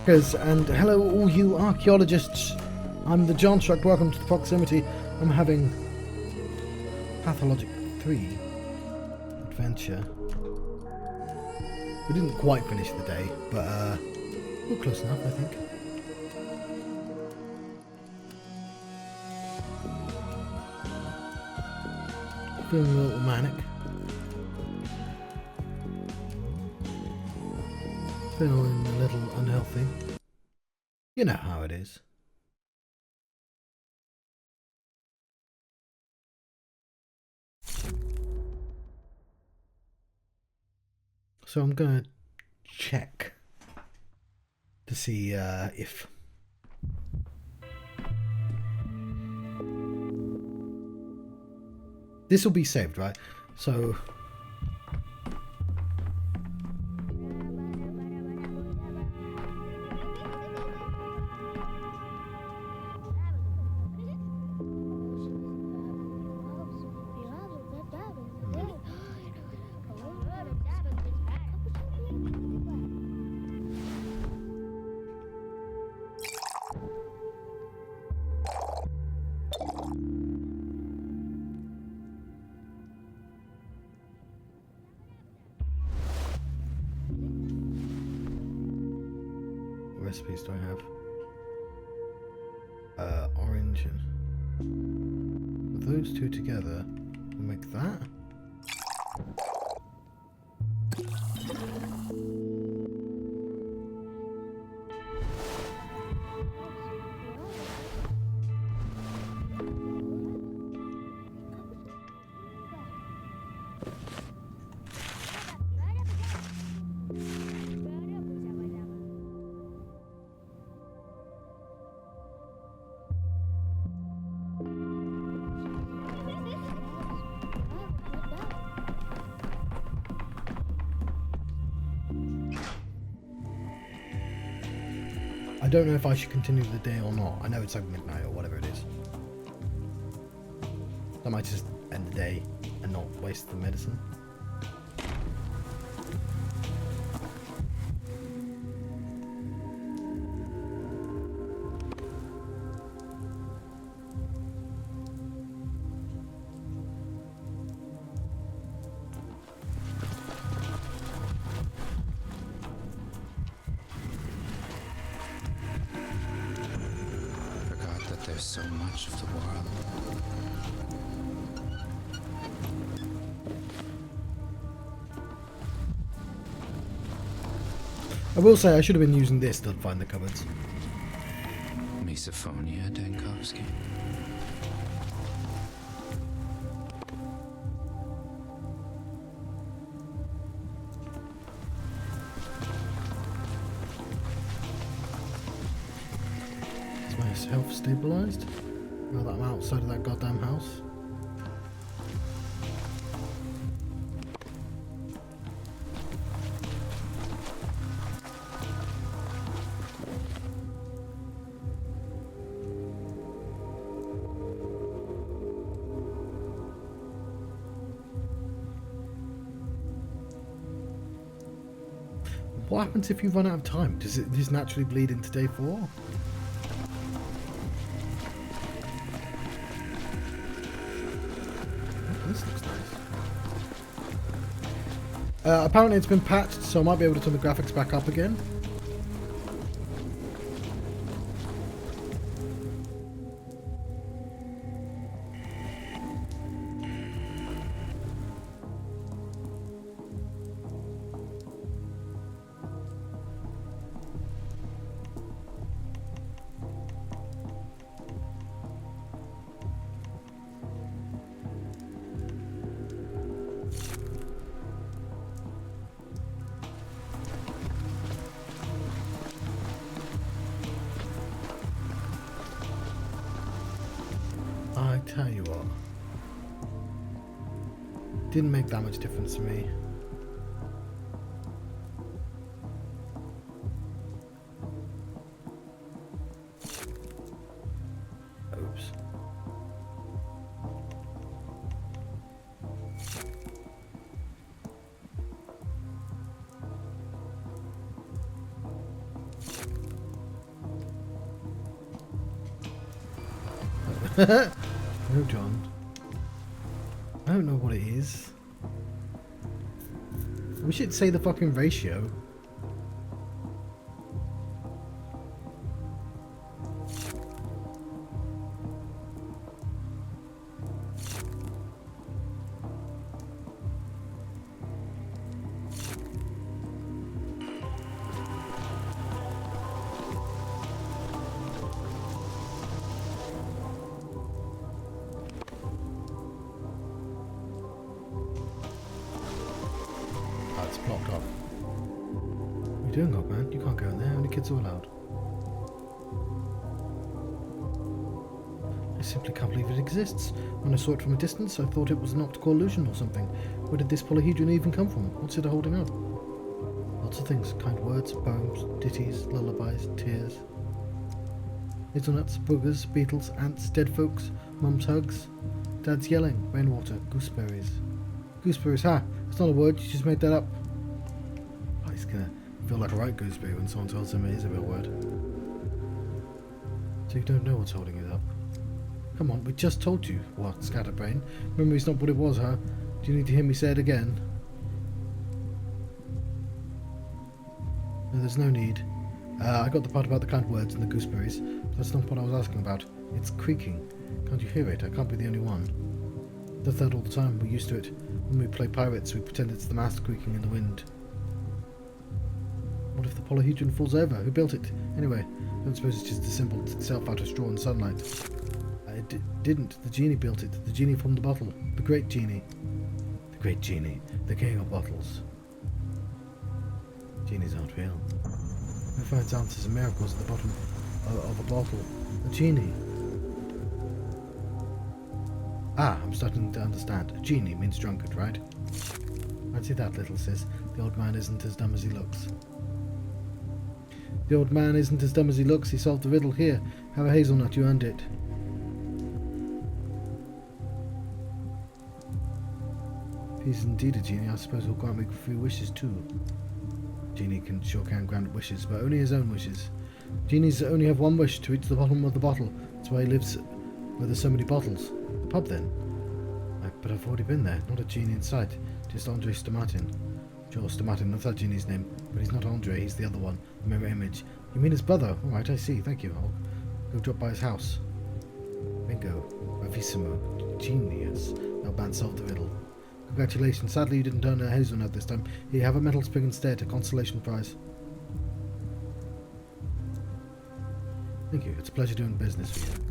crackers, and hello all you archaeologists. I'm the Johnstruct, welcome to the proximity. I'm having Pathologic 3 adventure. We didn't quite finish the day, but we're close enough, I think. Feeling a little manic. Feeling a little unhealthy. You know how it is. So I'm gonna check to see if this will be saved, right? So recipes do I have? Orange and those two together will make that. I don't know if I should continue the day or not. I know it's like midnight or whatever it is. I might just end the day and not waste the medicine. There's so much of the world. I will say I should have been using this to find the cupboards. Misophonia, Dankowski. Health stabilized now that I'm outside of that goddamn house. What happens if you run out of time? Does it just naturally bleed into day 4? This looks nice. Apparently it's been patched, so I might be able to turn the graphics back up again. I tell you what, didn't make that much difference to me. Oops. No, John. I don't know what it is. We should say the fucking ratio. It's blocked off. What are you doing, old man? You can't go in there. Only kids are allowed. I simply can't believe it exists. When I saw it from a distance, I thought it was an optical illusion or something. Where did this polyhedron even come from? What's it holding up? Lots of things. Kind words, poems, ditties, lullabies, tears. Hazelnuts, boogers, beetles, ants, dead folks, mum's hugs, dad's yelling, rainwater, gooseberries. Gooseberries, ha! It's not a word, you just made that up. Oh, he's gonna feel like a right gooseberry when someone tells him it is a real word. So you don't know what's holding it up? Come on, we just told you. What, scatterbrain? Memory's not what it was, huh? Do you need to hear me say it again? No, there's no need. I got the part about the kind words and the gooseberries, but that's not what I was asking about. It's creaking. Can't you hear it? I can't be the only one. It does that all the time. We're used to it. When we play pirates, we pretend it's the mast creaking in the wind. What if the polyhedron falls over? Who built it? Anyway, I don't suppose it's just assembled itself out of straw and sunlight. It didn't. The genie built it. The genie from the bottle. The great genie. The great genie. The king of bottles. Genies aren't real. Who finds answers and miracles at the bottom of a bottle? A genie. Ah, I'm starting to understand. A genie means drunkard, right? Fancy that, little sis. The old man isn't as dumb as he looks. The old man isn't as dumb as he looks. He solved the riddle. Here, have a hazelnut. You earned it. If he's indeed a genie, I suppose he'll grant me 3 wishes too. Genie sure can grant wishes, but only his own wishes. Genies only have one wish, to reach the bottom of the bottle. That's why he lives where there's so many bottles. The pub then? But I've already been there. Not a genie in sight. Just Andre Stomatin. Sure, Stomatin, that's that genie's name. But he's not Andre, he's the other one. The mirror image. You mean his brother? Alright, I see. Thank you. I'll go drop by his house. Bingo. Bravissimo. Genius. That man solved the riddle. Congratulations. Sadly, you didn't earn a hazelnut this time. Here, have a metal spring instead. A consolation prize. Thank you. It's a pleasure doing business with you.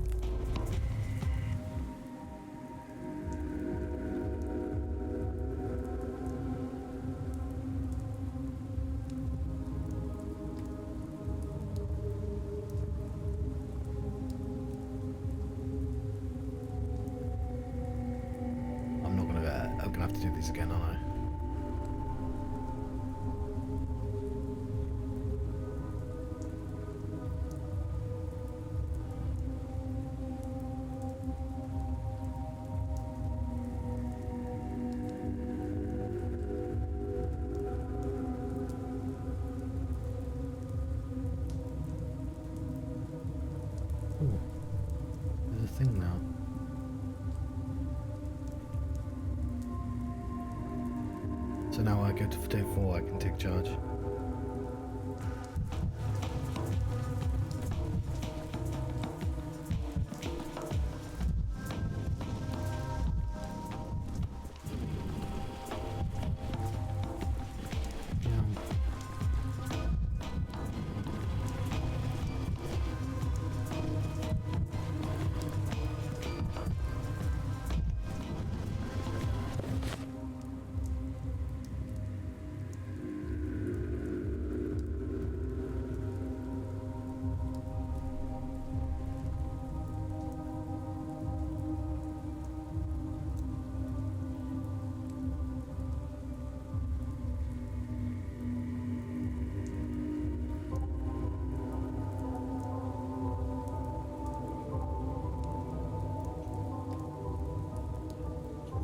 I'm gonna have to do these again, aren't I? Ooh, there's a thing now. So now I go to day 4, I can take charge.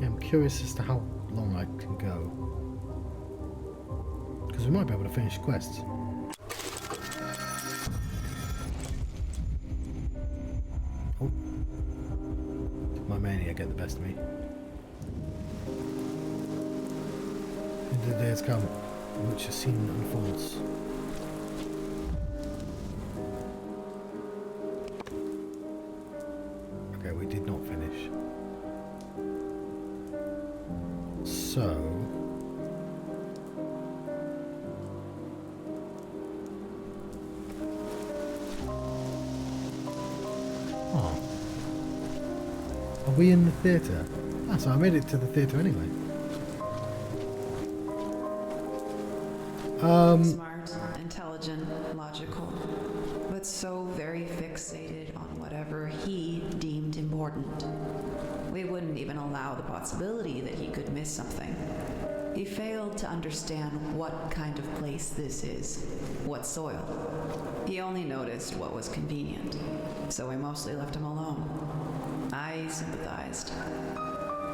Yeah, I'm curious as to how long I can go. Because we might be able to finish quests. Oh. test me. And the day has come in which a scene unfolds. Okay, we did not finish. So... Oh. Are we in the theatre? Ah, so I made it to the theatre anyway. Smart, intelligent, logical, but so very fixated on whatever he deemed important. We wouldn't even allow the possibility that he could miss something. He failed to understand what kind of place this is, what soil. He only noticed what was convenient, so we mostly left him alone. I sympathized.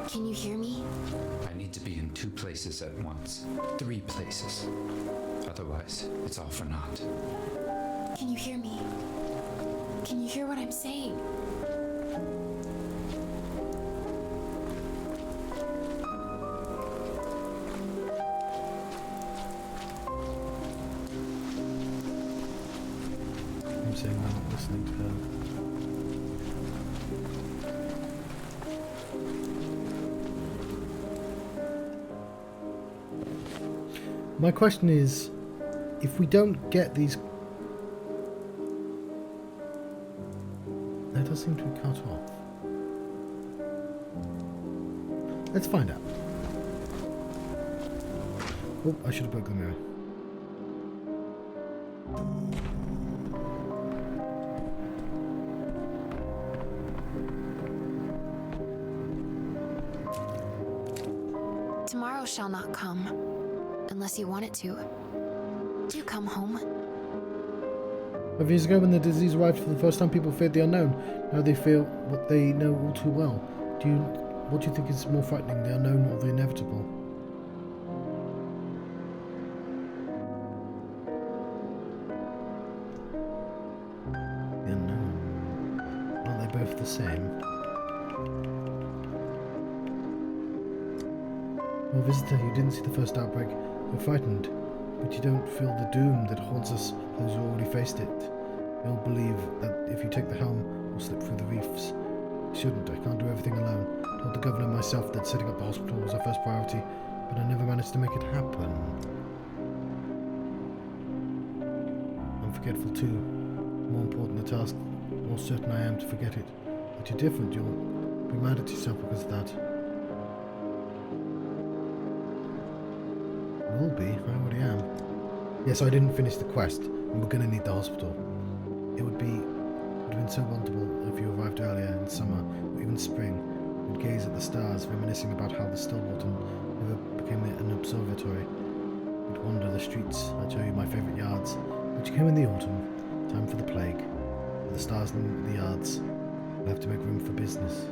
Can you hear me? I need to be in 2 places at once. 3 places. Otherwise, it's all for naught. Can you hear me? Can you hear what I'm saying? I'm saying I'm not listening to her. My question is, if we don't get these... That does seem to be cut off. Let's find out. Oh, I should have broke the mirror. Tomorrow shall not come, unless you want it to. Do you come home? 5 years ago, when the disease arrived for the first time, people feared the unknown. Now they fear what they know all too well. What do you think is more frightening, the unknown or the inevitable? The unknown. Aren't they both the same? Well, visitor, you didn't see the first outbreak. You're frightened, but you don't feel the doom that haunts us, those who already faced it. You all believe that if you take the helm, we'll slip through the reefs. I shouldn't, I can't do everything alone. I told the governor myself that setting up the hospital was our first priority, but I never managed to make it happen. I'm forgetful too. The more important the task, the more certain I am to forget it. But you're different, you'll be mad at yourself because of that. Will be, I already am. Yeah, so I didn't finish the quest, and we're gonna need the hospital. It would have been so wonderful if you arrived earlier in summer, or even spring. We'd gaze at the stars, reminiscing about how the Stillwater never became an observatory. We'd wander the streets, I'd show you my favourite yards, but you came in the autumn, time for the plague. With the stars in the yards, we'll have to make room for business.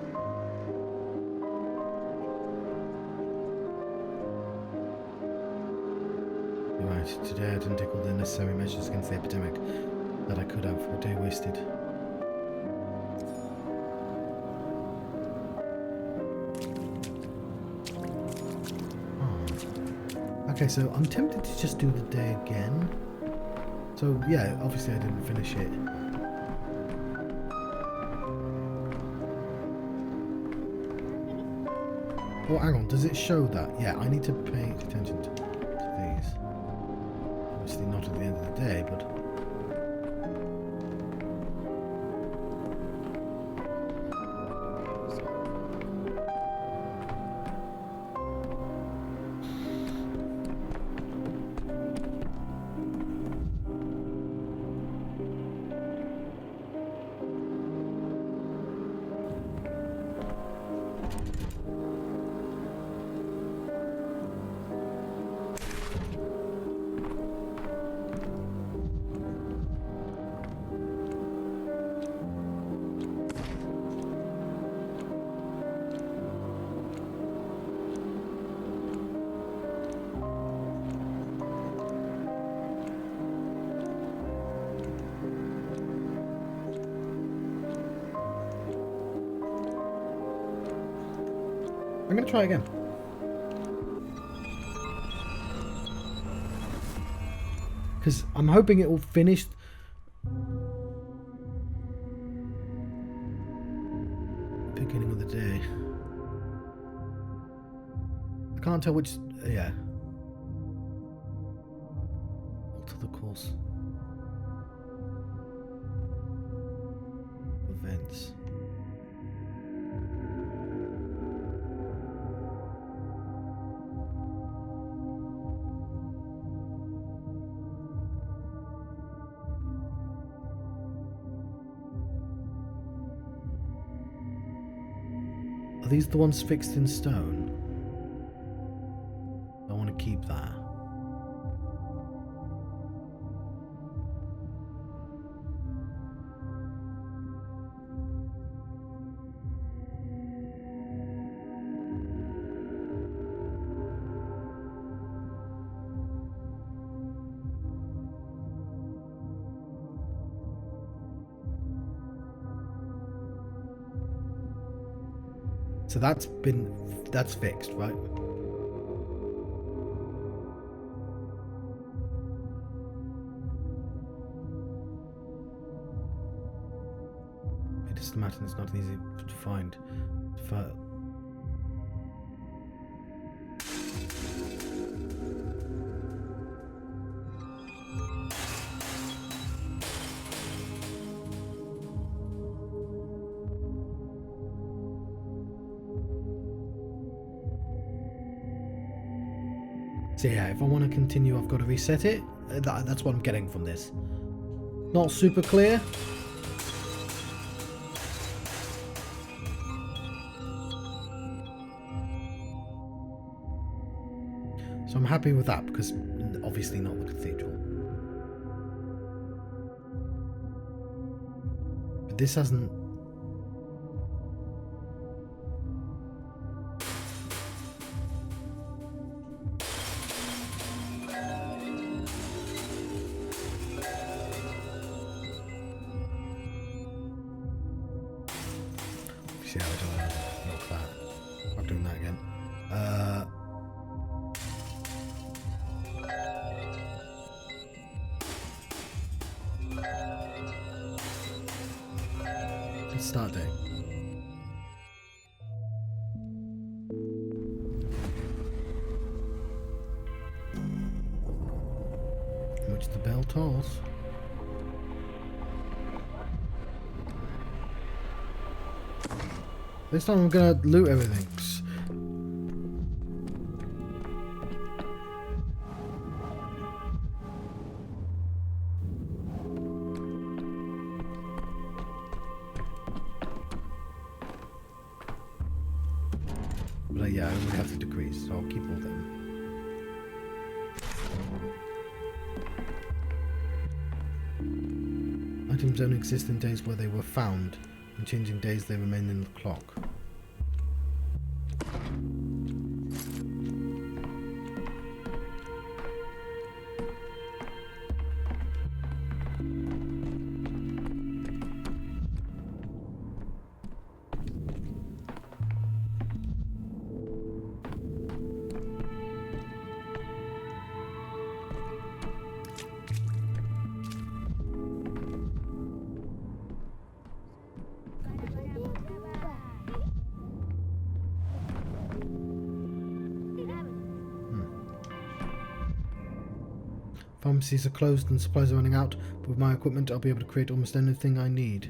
You're right, today I didn't take all the necessary measures against the epidemic that I could have. A day wasted. Oh. Okay, so I'm tempted to just do the day again. So yeah, obviously I didn't finish it. Oh, hang on, does it show that? Yeah, I need to pay attention to these. Obviously not at the end of the day, but... I'm gonna try again. Because I'm hoping it will finish. Beginning of the day. I can't tell which. Yeah. Alter the course. Events. Are these the ones fixed in stone? I want to keep that. So that's fixed, right? It is the matter, it's not easy to find. So yeah, if I want to continue, I've got to reset it. That's what I'm getting from this. Not super clear. So I'm happy with that, because obviously not the cathedral. But this hasn't... See how I don't want to knock that. I'm doing that again. Start day. Which the bell tolls. This time I'm gonna loot everything. But yeah, I only have to decrease, so I'll keep all them. Items only exist in days where they were found. In changing days, they remain in the clock. Pharmacies are closed and supplies are running out, but with my equipment I'll be able to create almost anything I need.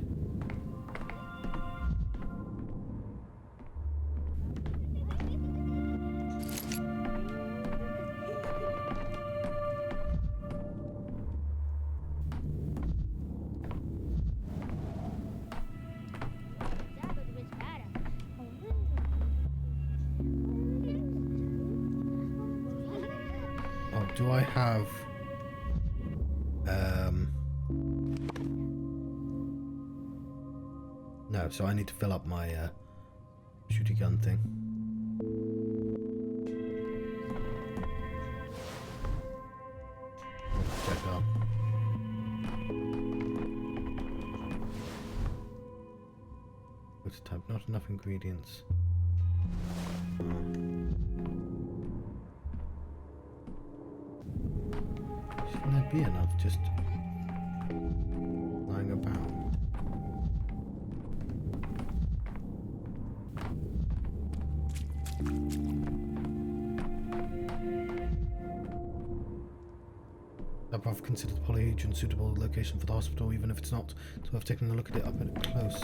Oh, do I have... No, so I need to fill up my shooty gun thing. Projectile. What's type? Not enough ingredients. Shouldn't there be enough just lying about? I've considered the polyhedron suitable location for the hospital, even if it's not. So I've taken a look at it up close.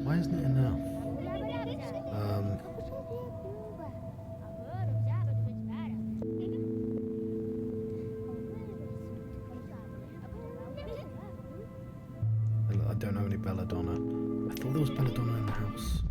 Why isn't it enough? I don't know any belladonna. I thought there was belladonna in the house.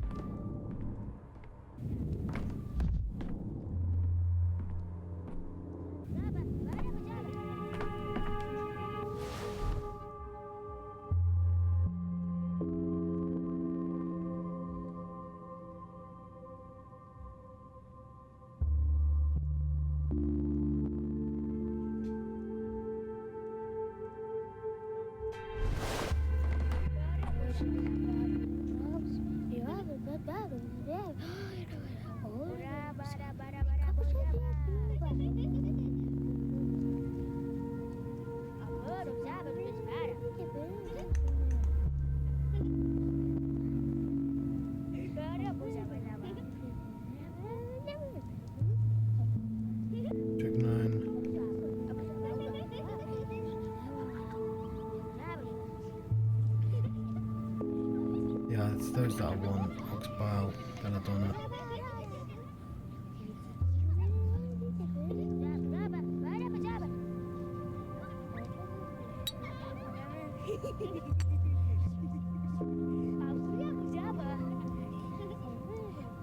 Yeah, it's those that I want. Ox bile, belladonna.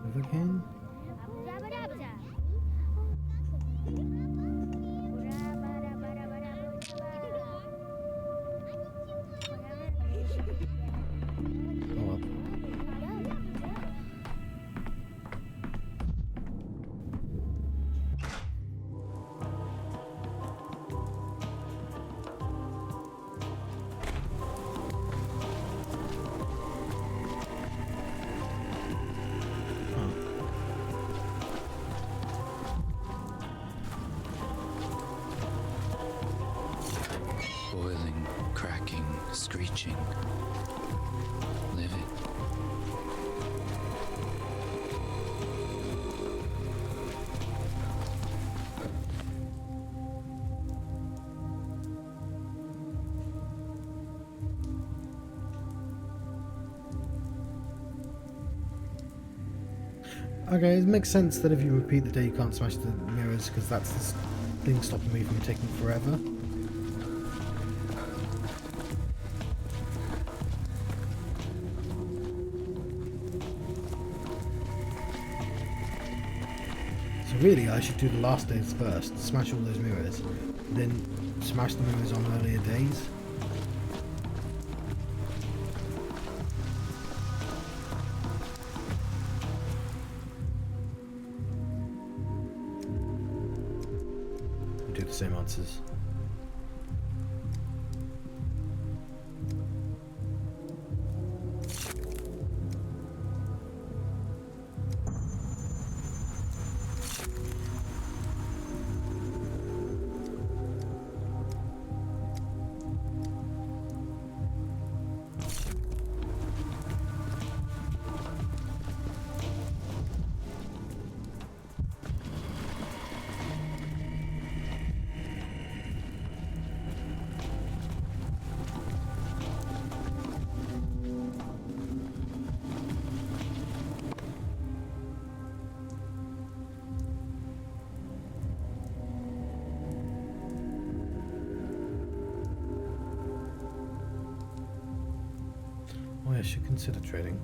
Move again. Boiling, cracking, screeching, living. Okay, it makes sense that if you repeat the day you can't smash the mirrors, because that's the thing stopping me from taking forever. So really I should do the last days first, smash all those mirrors, then smash the mirrors on earlier days. Do the same answers. Oh, I should consider trading.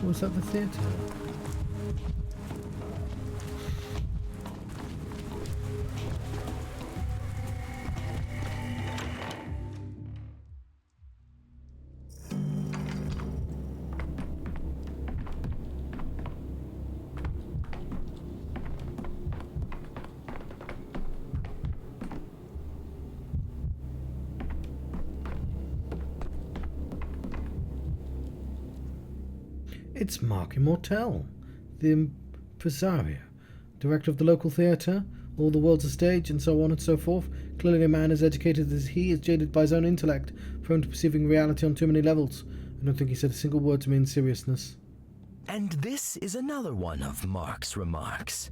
Was that the theatre? It's Mark Immortel, the impresario, director of the local theatre, all the world's a stage, and so on and so forth. Clearly a man as educated as he is jaded by his own intellect, prone to perceiving reality on too many levels. I don't think he said a single word to me in seriousness. And this is another one of Mark's remarks.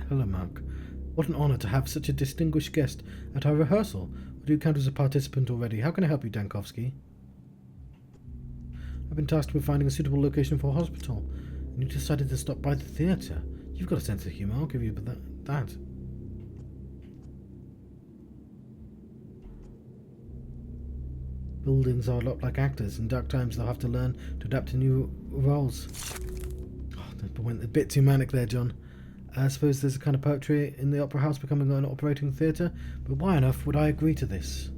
Hello, Mark. What an honour to have such a distinguished guest at our rehearsal. Or do you count as a participant already? How can I help you, Dankovsky? I've been tasked with finding a suitable location for a hospital, and you decided to stop by the theatre. You've got a sense of humour, I'll give you that. Buildings are a lot like actors. In dark times they'll have to learn to adapt to new roles. Oh, that went a bit too manic there, John. I suppose there's a kind of poetry in the opera house becoming an operating theatre, but why on earth would I agree to this?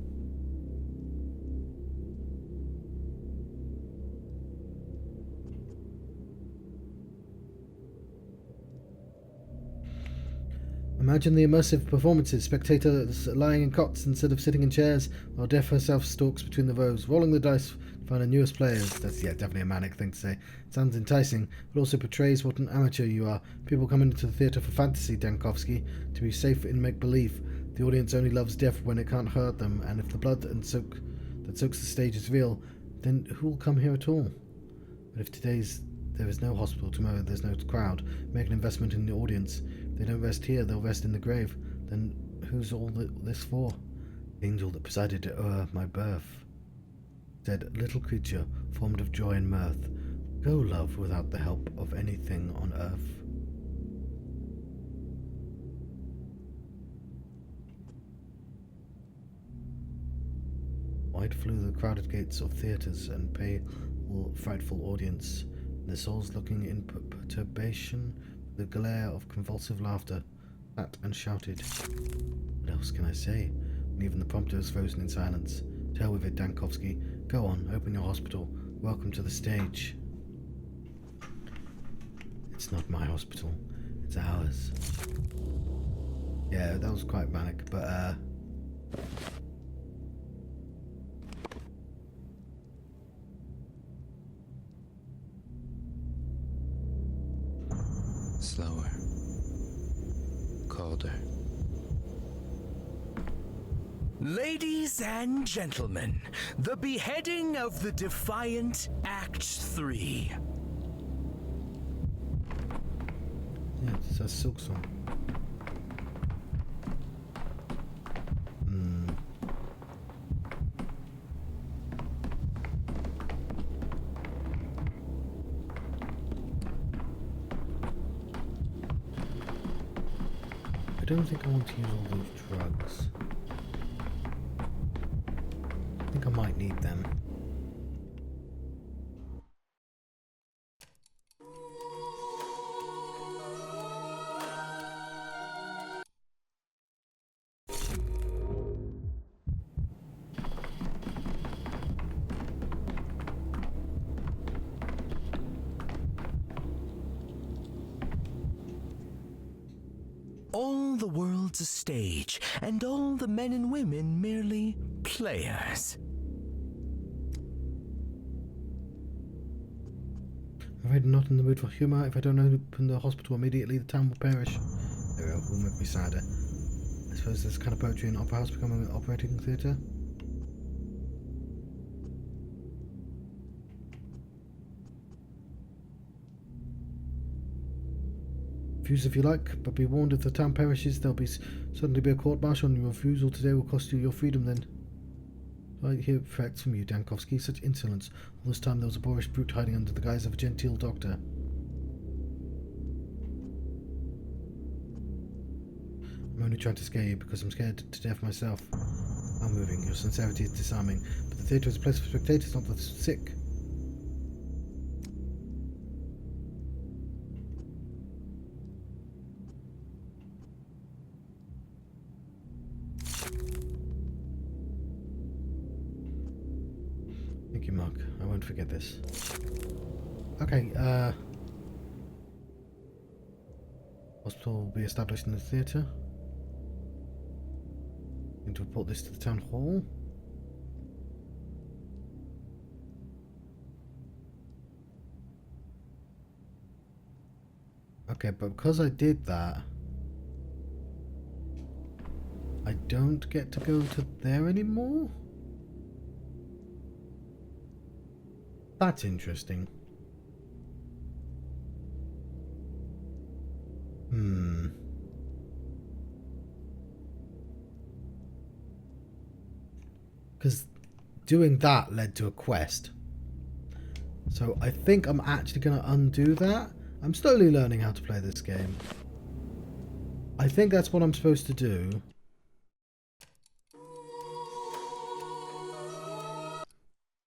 Imagine the immersive performances, spectators lying in cots instead of sitting in chairs, while Death herself stalks between the rows, rolling the dice to find the newest players. That's, definitely a manic thing to say. It sounds enticing, but also portrays what an amateur you are. People come into the theatre for fantasy, Dankovsky, to be safe in make-believe. The audience only loves Death when it can't hurt them, and if the blood that soaks the stage is real, then who will come here at all? But if there is no hospital, tomorrow there's no crowd, make an investment in the audience. If they don't rest here, they'll rest in the grave. Then who's all this for? The angel that presided o'er my birth said, little creature formed of joy and mirth, go love without the help of anything on earth. Wide flew the crowded gates of theatres and pale, frightful audience, their souls looking in perturbation, the glare of convulsive laughter, sat and shouted. What else can I say, when even the prompter is frozen in silence? Tell with it, Dankovsky. Go on, open your hospital. Welcome to the stage. It's not my hospital, it's ours. Yeah, that was quite manic, but Slower. Colder. Ladies and gentlemen, the beheading of the Defiant, Act 3. yeah, it's a silk song. I don't think I want to use all those drugs. I think I might need them. All the world's a stage, and all the men and women merely players. I'm afraid I'm not in the mood for humour. If I don't open the hospital immediately, the town will perish. It will make me sadder. I suppose there's kind of poetry in opera house becoming an operating theatre. Refuse if you like, but be warned, if the town perishes, there'll suddenly be a court-martial, and your refusal today will cost you your freedom then. I hear threats from you, Dankovsky. Such insolence. All this time there was a boorish brute hiding under the guise of a genteel doctor. I'm only trying to scare you because I'm scared to death myself. I'm moving. Your sincerity is disarming, but the theatre is a place for spectators, not the sick. Thank you, Mark. I won't forget this. Okay, hospital will be established in the theatre. Need to report this to the town hall. Okay, but because I did that, I don't get to go to there anymore? That's interesting. Because doing that led to a quest. So I think I'm actually going to undo that. I'm slowly learning how to play this game. I think that's what I'm supposed to do.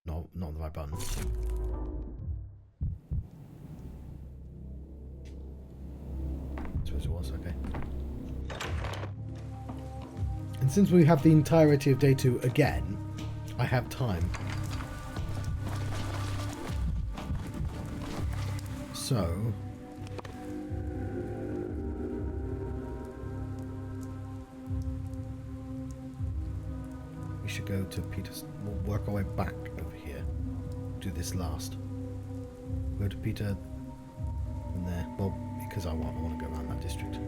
No, not the right button. I suppose it was, okay. And since we have the entirety of day 2 again, I have time. So... we should go to Peter's... we'll work our way back over here. Do this last. Go to Peter... from there. Well, because I want to go around that district.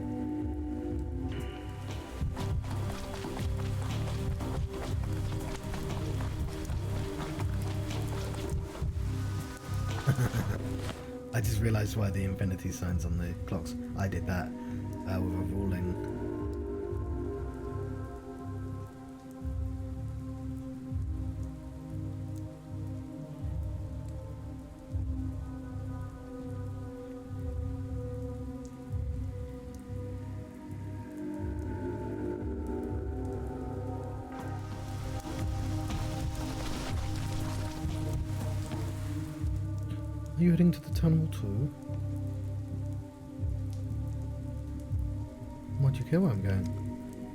I just realised why the infinity signs on the clocks. I did that with a ruling. Are you heading to the town hall too? Why do you care where I'm going?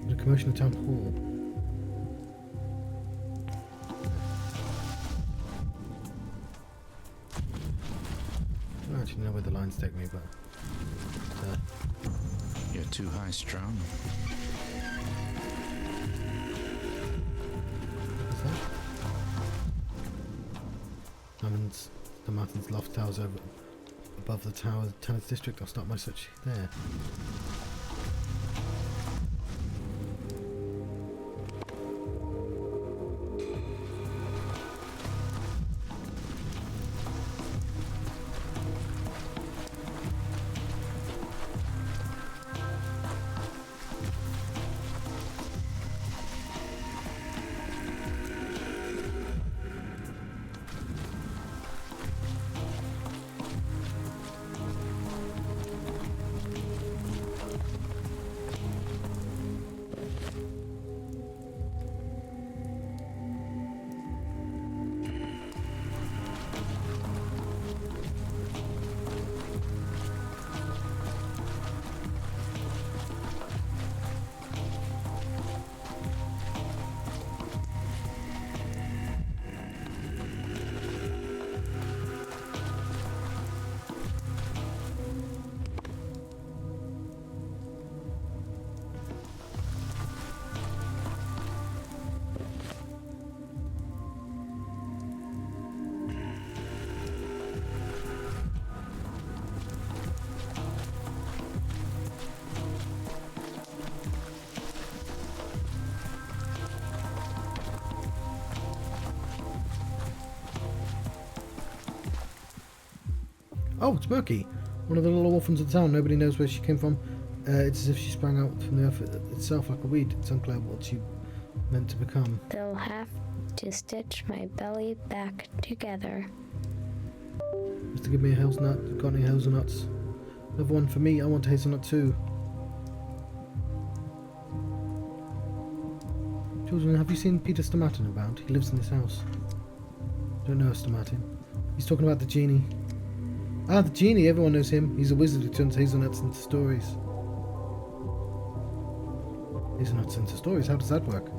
There's a commotion at town hall. I don't actually know where the lines take me, but... You're too high strung. What's that? The Martin's Loft towers over above the tower of the tennis district. I'll start my search there. Oh, it's Murky, one of the little orphans of the town. Nobody knows where she came from. It's as if she sprang out from the earth itself like a weed. It's unclear what she meant to become. They'll have to stitch my belly back together. Just to give me a hazelnut. Got any hazelnuts? Another one for me. I want a hazelnut too. Children, have you seen Peter Stomatin about? He lives in this house. Don't know Stomatin. He's talking about the genie. Ah, the genie, everyone knows him. He's a wizard who turns hazelnuts into stories. Hazelnuts into stories? How does that work?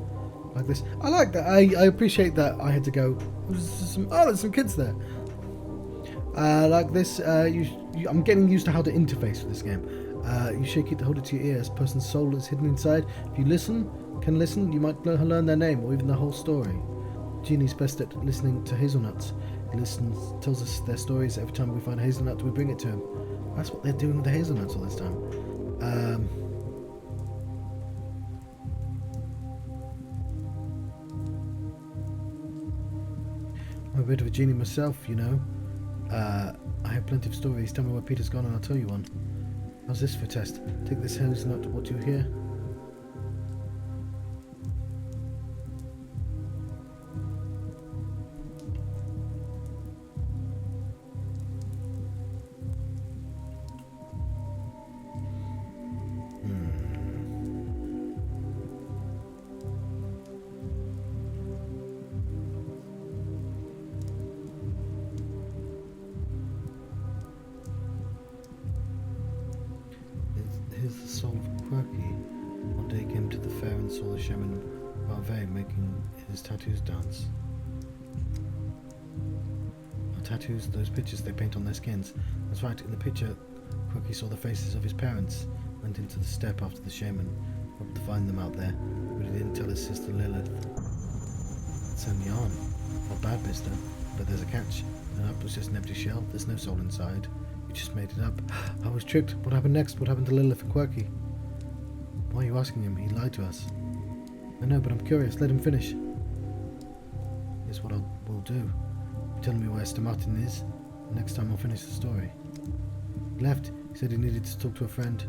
Like this. I like that. I appreciate that I had to go. There's some kids there. Like this. I'm getting used to how to interface with this game. You shake it to hold it to your ear. As a person's soul is hidden inside. If you can listen, you might learn their name or even the whole story. Genie's best at listening to hazelnuts. He tells us their stories every time we find a hazelnut. We bring it to him. That's what they're doing with the hazelnuts all this time. I'm a bit of a genie myself, you know. I have plenty of stories. Tell me where Peter's gone and I'll tell you one. How's this for a test? Take this hazelnut. What do you hear? Here's the soul of Quirky. One day he came to the fair and saw the shaman Barvet making his tattoos dance. Tattoos, those pictures they paint on their skins. That's right, in the picture, Quirky saw the faces of his parents, went into the steppe after the shaman, hoped to find them out there, but he didn't tell his sister Lilith. It's a yarn. Not bad, mister, but there's a catch. The nut was just an empty shell, there's no soul inside. You just made it up. I was tricked. What happened next? What happened to Lilith and Quirky? Why are you asking him? He lied to us. I know, but I'm curious. Let him finish. Here's what we'll do. You're telling me where Stomartin is. Next time I'll finish the story. He left. He said he needed to talk to a friend.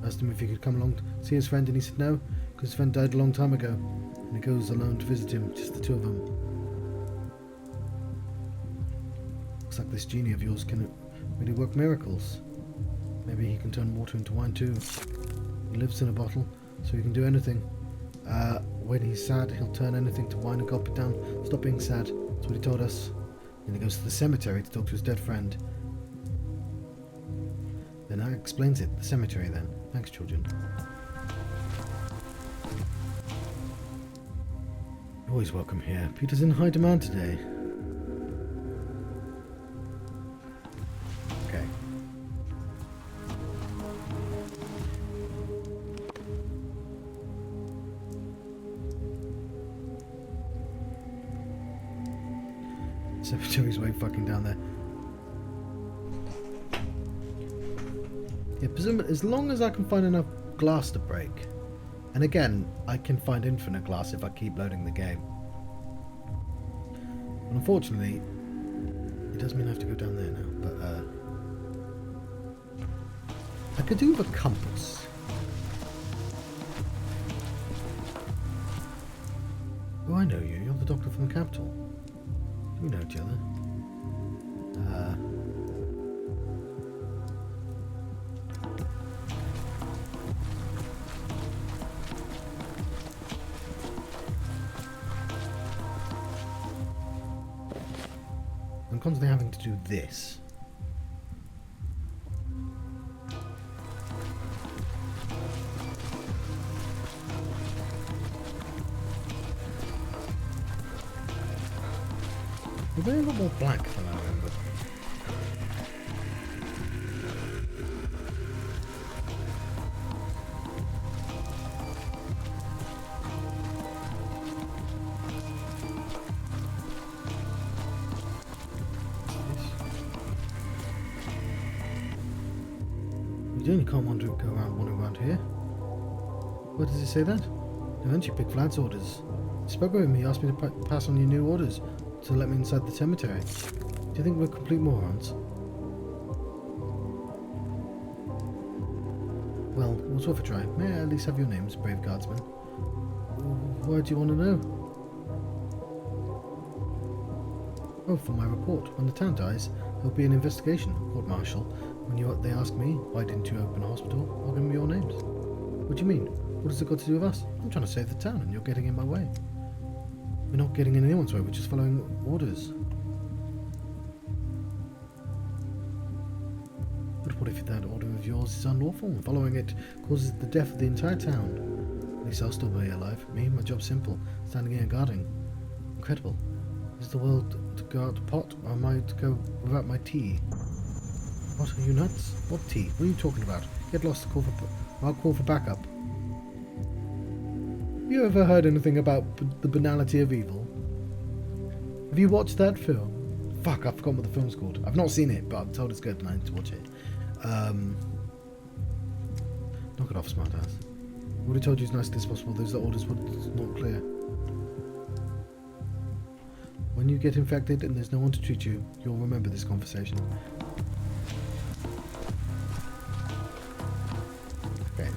I asked him if he could come along to see his friend, and he said no, because his friend died a long time ago. And he goes alone to visit him, just the two of them. Looks like this genie of yours can really work miracles. Maybe he can turn water into wine too. He lives in a bottle, so he can do anything. When he's sad, he'll turn anything to wine and gulp it down. Stop being sad. That's what he told us. Then he goes to the cemetery to talk to his dead friend. Then that explains it. The cemetery then. Thanks, children. You're always welcome here. Peter's in high demand today. Okay. Cemetery's way fucking down there. Yeah, presumably, as long as I can find enough glass to break. And again, I can find infinite glass if I keep loading the game. But unfortunately, it does mean I have to go down there now. But, I could do with a compass. Oh, I know you. You're the doctor from the capital. We know each other. I'm constantly having to do this. They're a lot more black than I remember. You only can't go around wandering around here. Where does it say that? Don't you pick Vlad's orders? I spoke with him. He asked me to pass on your new orders to let me inside the cemetery. Do you think we're complete morons? Well, it was worth a try. May I at least have your names, brave guardsman? Why do you want to know? Oh, for my report. When the town dies, there'll be an investigation, court-martial. When they ask me, why didn't you open a hospital, I'll give them your names. What do you mean? What has it got to do with us? I'm trying to save the town and you're getting in my way. We're not getting in anyone's way, we're just following orders. But what if that order of yours is unlawful and following it causes the death of the entire town? At least I'll still be alive. Me, my job's simple. Standing here guarding. Incredible. Is the world to go out to pot, or am I to go without my tea? What, are you nuts? What tea? What are you talking about? Get lost, I'll call for backup. Have you ever heard anything about the banality of evil? Have you watched that film? Fuck, I've forgotten what the film's called. I've not seen it, but I'm told it's good and I need to watch it. Knock it off, smartass. I would have told you as nicely as possible. Those orders were not clear. When you get infected and there's no one to treat you, you'll remember this conversation. Okay.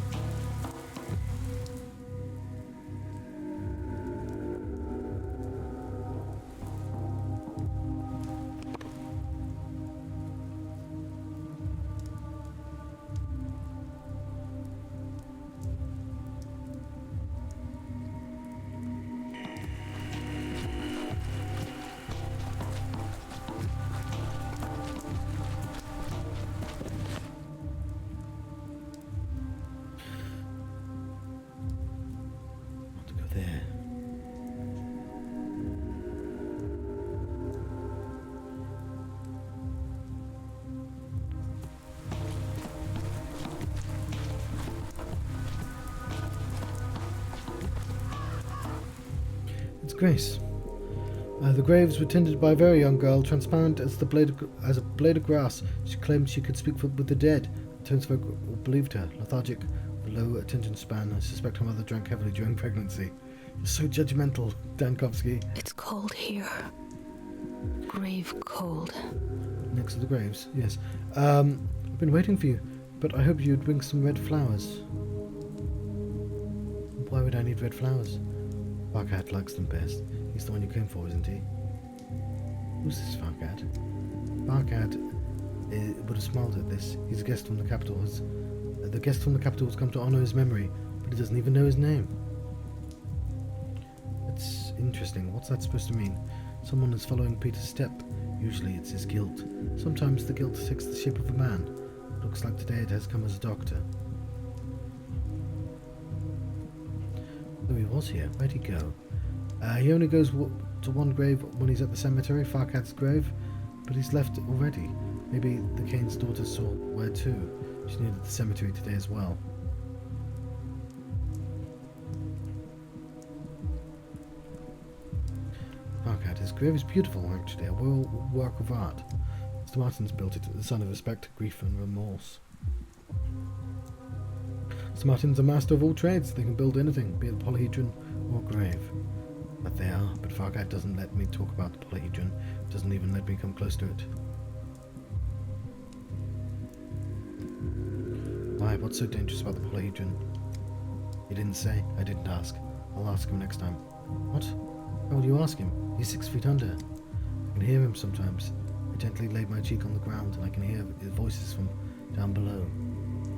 There. It's Grace. The graves were tended by a very young girl, transparent as a blade of grass. She claimed she could speak with the dead. Townsfolk believed her. Lethargic, with a low attention span. I suspect her mother drank heavily during pregnancy. You're so judgmental, Dankovsky. It's cold here. Grave cold. Next to the graves, yes. I've been waiting for you, but I hope you'd bring some red flowers. Why would I need red flowers? Farkad likes them best. He's the one you came for, isn't he? Who's this Farkad? Farkad would have smiled at this. He's a guest from the capital. The guest from the capital has come to honour his memory, but he doesn't even know his name. It's interesting. What's that supposed to mean? Someone is following Peter's step. Usually it's his guilt. Sometimes the guilt takes the shape of a man. Looks like today it has come as a doctor. Though he was here, where'd he go? He only goes to one grave when he's at the cemetery, Farkad's grave, but he's left already. Maybe the Kane's daughter saw where too. She needed the cemetery today as well. Farkad, his grave is beautiful actually, a work of art. Mr. Martin's built it, the son of respect, grief and remorse. Mr. Martin's a master of all trades. They can build anything, be it the polyhedron or grave. But they are, but Farkad doesn't let me talk about the polyhedron, doesn't even let me come close to it. Why, what's so dangerous about the polyhedron? He didn't say, I didn't ask. I'll ask him next time. What? How will you ask him? He's 6 feet under. I can hear him sometimes. I gently lay my cheek on the ground and I can hear his voices from down below.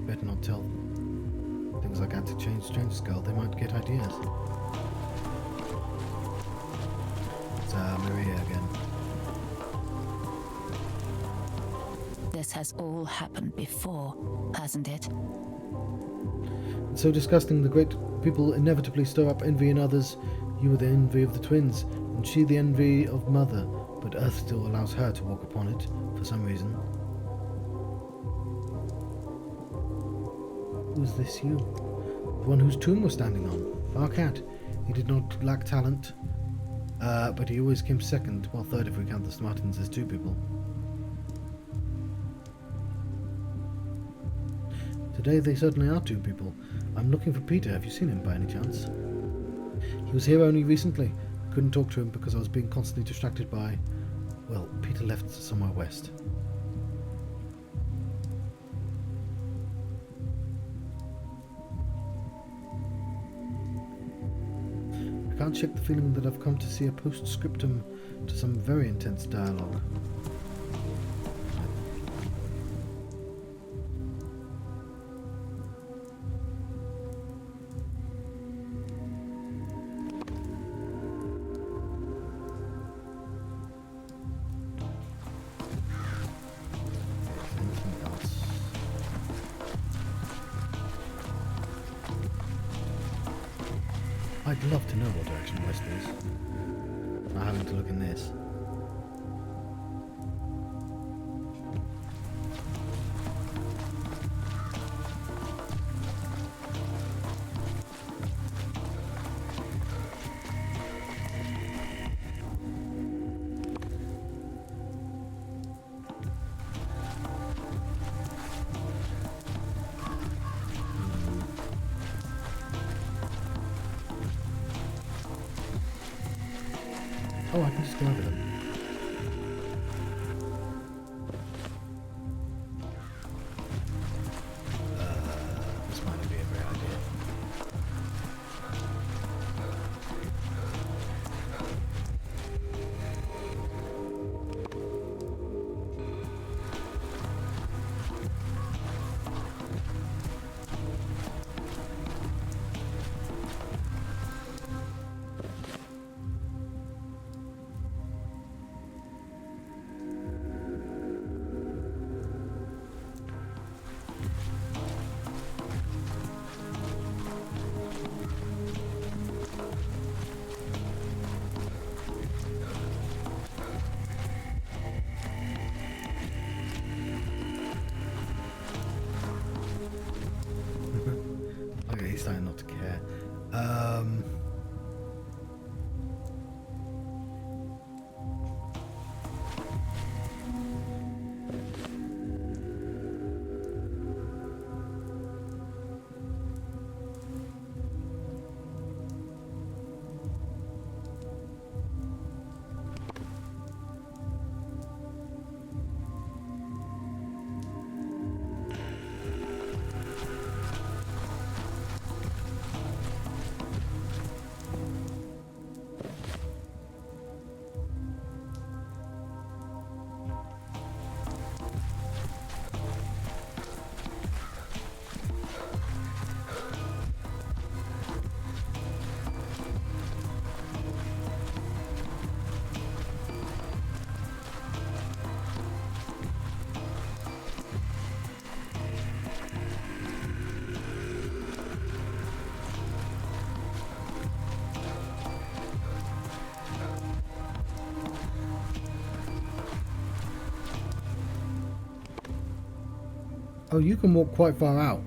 Better not tell them. Things like anti-change strangers girl, they might get ideas. It's Maria again. This has all happened before, hasn't it? It's so disgusting. The great people inevitably stir up envy in others. You were the envy of the twins, and she the envy of Mother, but Earth still allows her to walk upon it, for some reason. Was this you? The one whose tomb we're standing on? Farkad. He did not lack talent, but he always came second, well third if we count the Smartans as 2 people. Today they certainly are 2 people. I'm looking for Peter. Have you seen him by any chance? He was here only recently. I couldn't talk to him because I was being constantly distracted by... Well, Peter left somewhere west. I can't shake the feeling that I've come to see a postscriptum to some very intense dialogue. I'd love to know what direction west is. Not having to look in this. Oh, I can just go over them. This might not be a great idea. Okay, he's starting not to care. Oh, you can walk quite far out.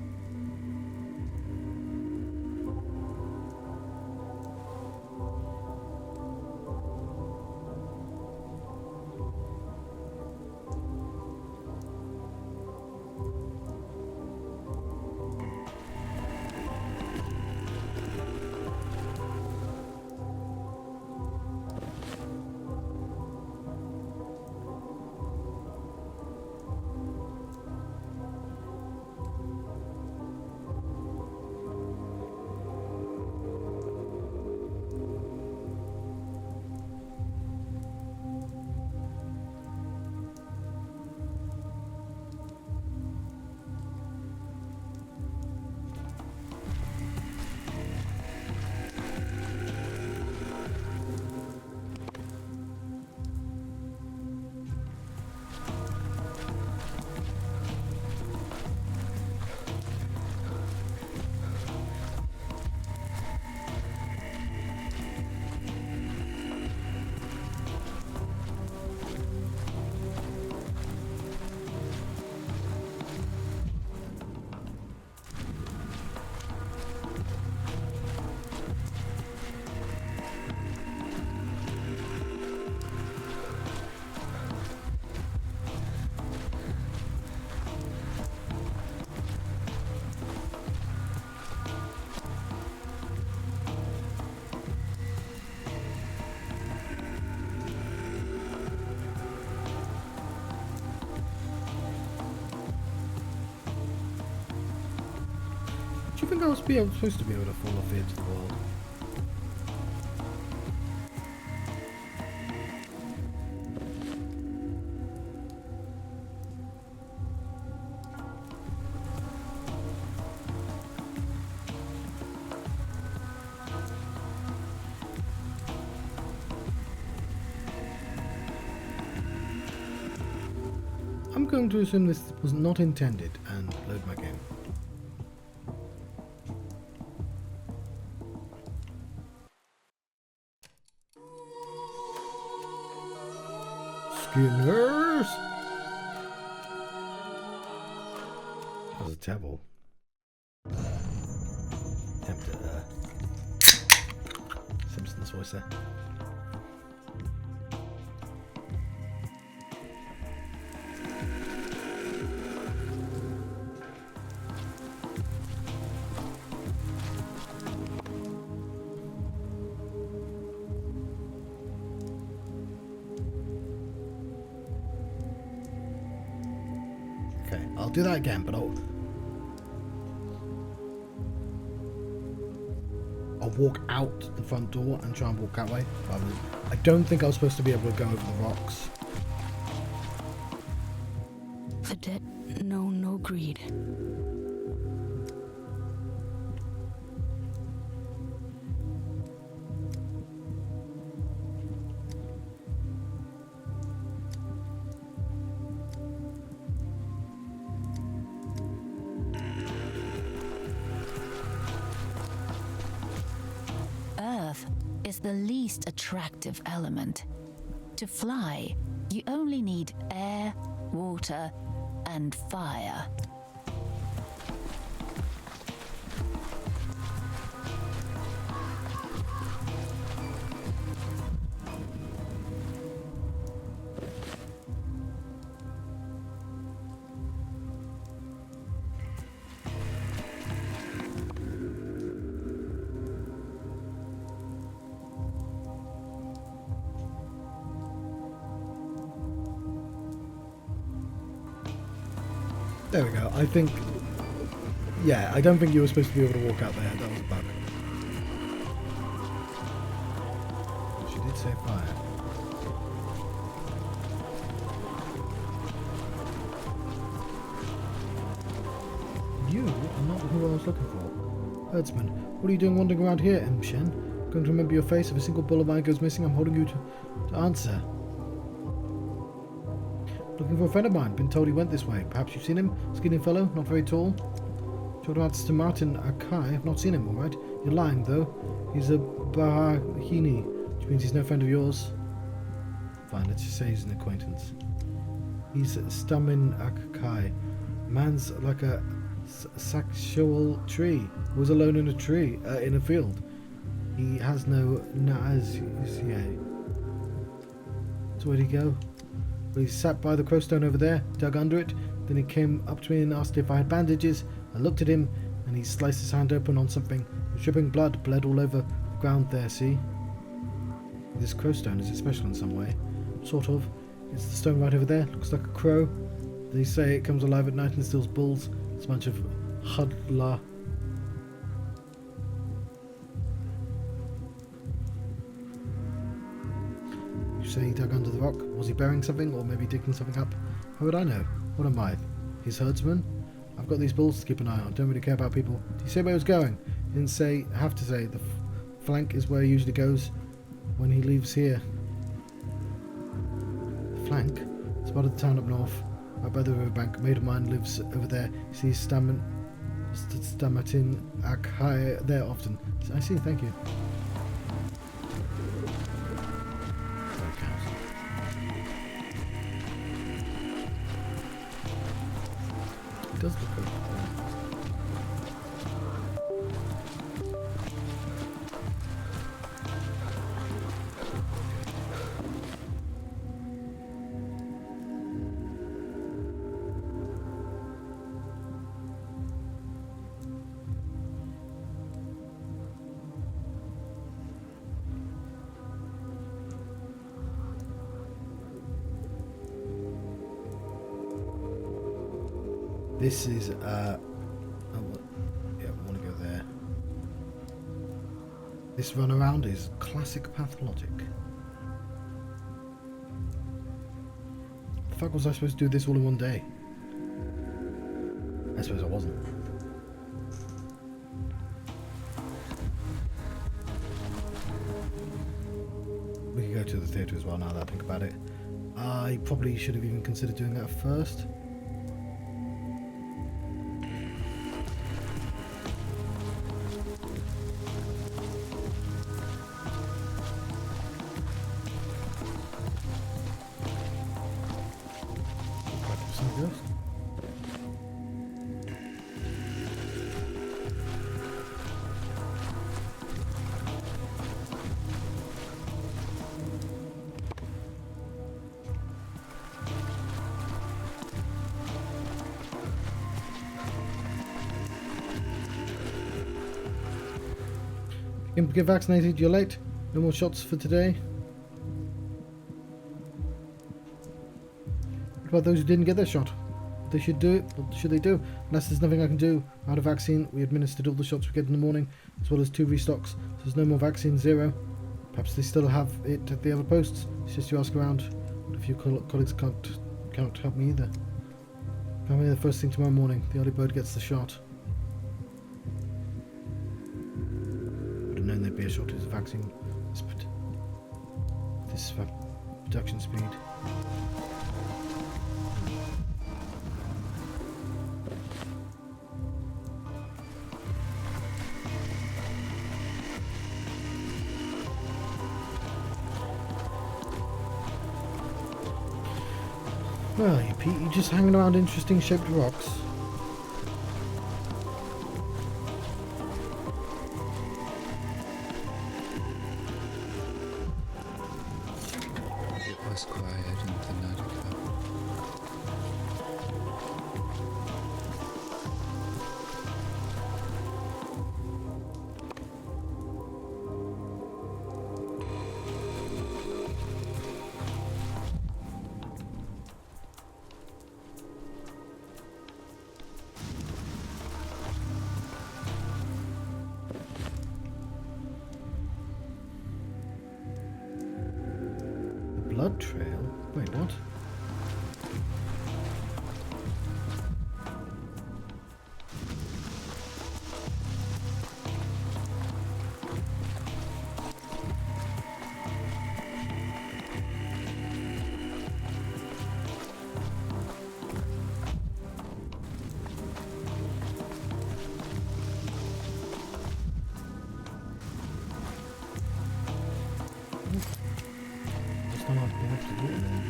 Do you think I was supposed to be able to fall off the edge of the world? I'm going to assume this was not intended and load my game. Skinners! That was a terrible attempt at Simpsons voice there. Okay, I'll do that again, but I'll walk out the front door and try and walk that way. I don't think I was supposed to be able to go over the rocks. The dead know no greed. Earth is the least attractive element. To fly, you only need air, water, and fire. There we go. I think... Yeah, I don't think you were supposed to be able to walk out there. That was a bug. She did say fire. You are not who I was looking for. Herdsman, what are you doing wandering around here, M. Shen? Going to remember your face. If a single bull of mine goes missing, I'm holding you to answer. Looking for a friend of mine. Been told he went this way. Perhaps you've seen him? Skinny fellow, not very tall. Talking about Mr. Martin Akai. I've not seen him, alright? You're lying, though. He's a Bahahini, which means he's no friend of yours. Fine, let's just say he's an acquaintance. He's Stamin Akai. Man's like a sexual tree. Was alone in a tree, in a field. He has no Naaz. So where'd he go? Well, he sat by the crowstone over there, dug under it. Then he came up to me and asked if I had bandages. I looked at him, and he sliced his hand open on something. It was dripping blood, bled all over the ground there, see? This crowstone, is it special in some way? Sort of. It's the stone right over there. Looks like a crow. They say it comes alive at night and steals bulls. It's a bunch of hudla. You say he dug under the rock? Was he burying something, or maybe digging something up? How would I know? What am I? His herdsman? I've got these bulls to keep an eye on. Don't really care about people. Did he say where he was going? He didn't say. Have to say. The flank is where he usually goes when he leaves here. The flank? It's part of the town up north. Right by the riverbank. A mate of mine lives over there. He sees Stamatin Akai there often. I see, thank you. It does look good. This is, yeah, I want to go there. This run around is classic Pathologic. The fuck was I supposed to do this all in one day? I suppose I wasn't. We can go to the theatre as well now that I think about it. I probably should have even considered doing that first. Imp, get vaccinated. You're late. No more shots for today. What about those who didn't get their shot? They should do it. What should they do? Unless there's nothing I can do. Out of vaccine, we administered all the shots we get in the morning, as well as 2 restocks. So there's no more vaccine, 0. Perhaps they still have it at the other posts. It's just you ask around. A few colleagues can't help me either. Come here the first thing tomorrow morning. The early bird gets the shot. Would have known there'd be a shortage of vaccine. This production speed. Well, you Pete, you're just hanging around interesting shaped rocks. It was quiet in Pathologic. Blood trail? Wait, what? Just not enough to do it then.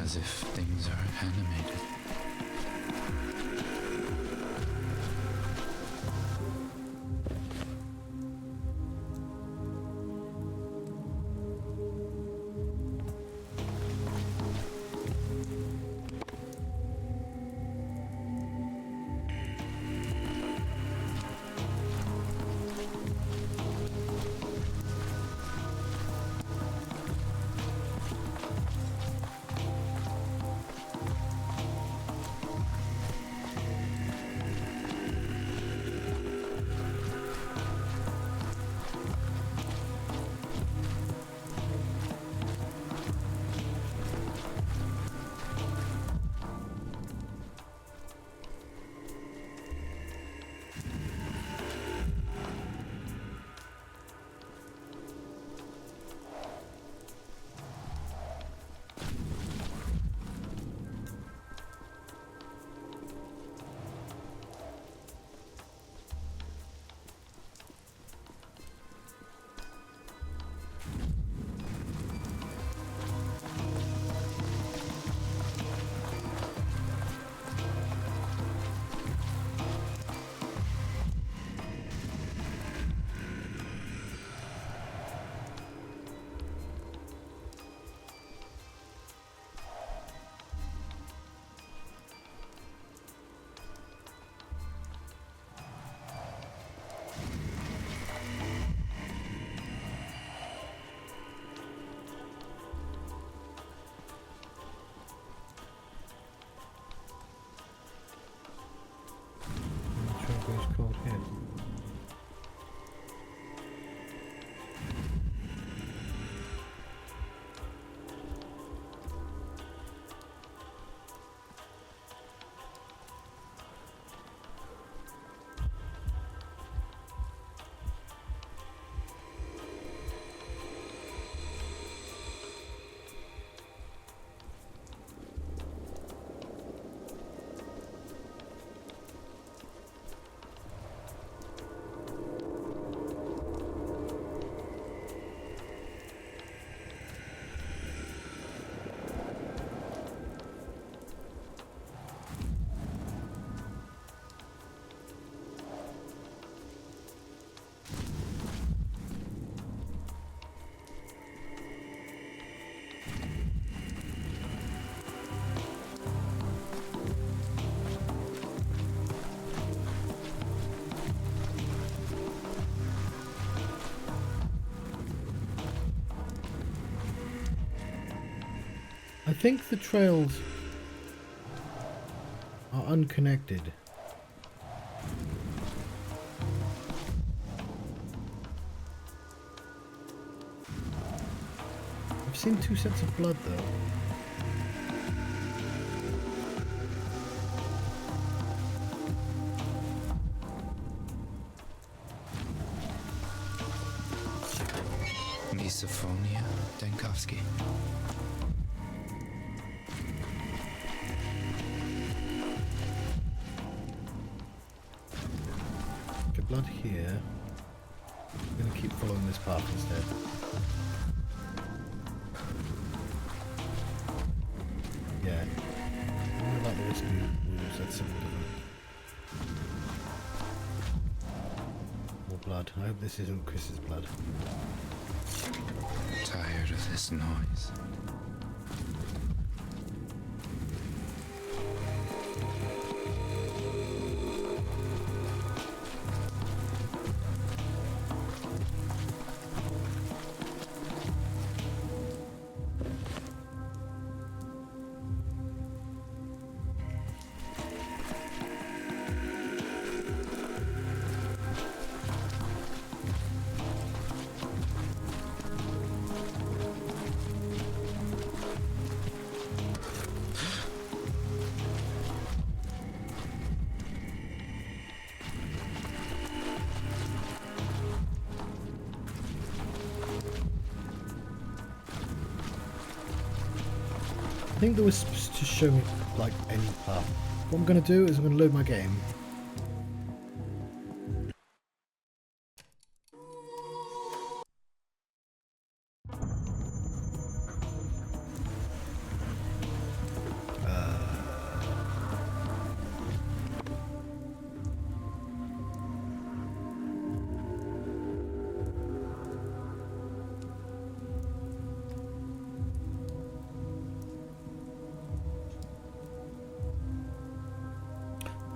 As if things are animated. I think the trails are unconnected. I've seen two sets of blood though. Misophonia, Dankowski. Okay, blood here. I'm gonna keep following this path instead. Yeah. What about the whiskey rules? That's something different. More blood. I hope this isn't Chris's blood. Tired of this noise. I think that was supposed to show me like any path. What I'm going to do is I'm going to load my game.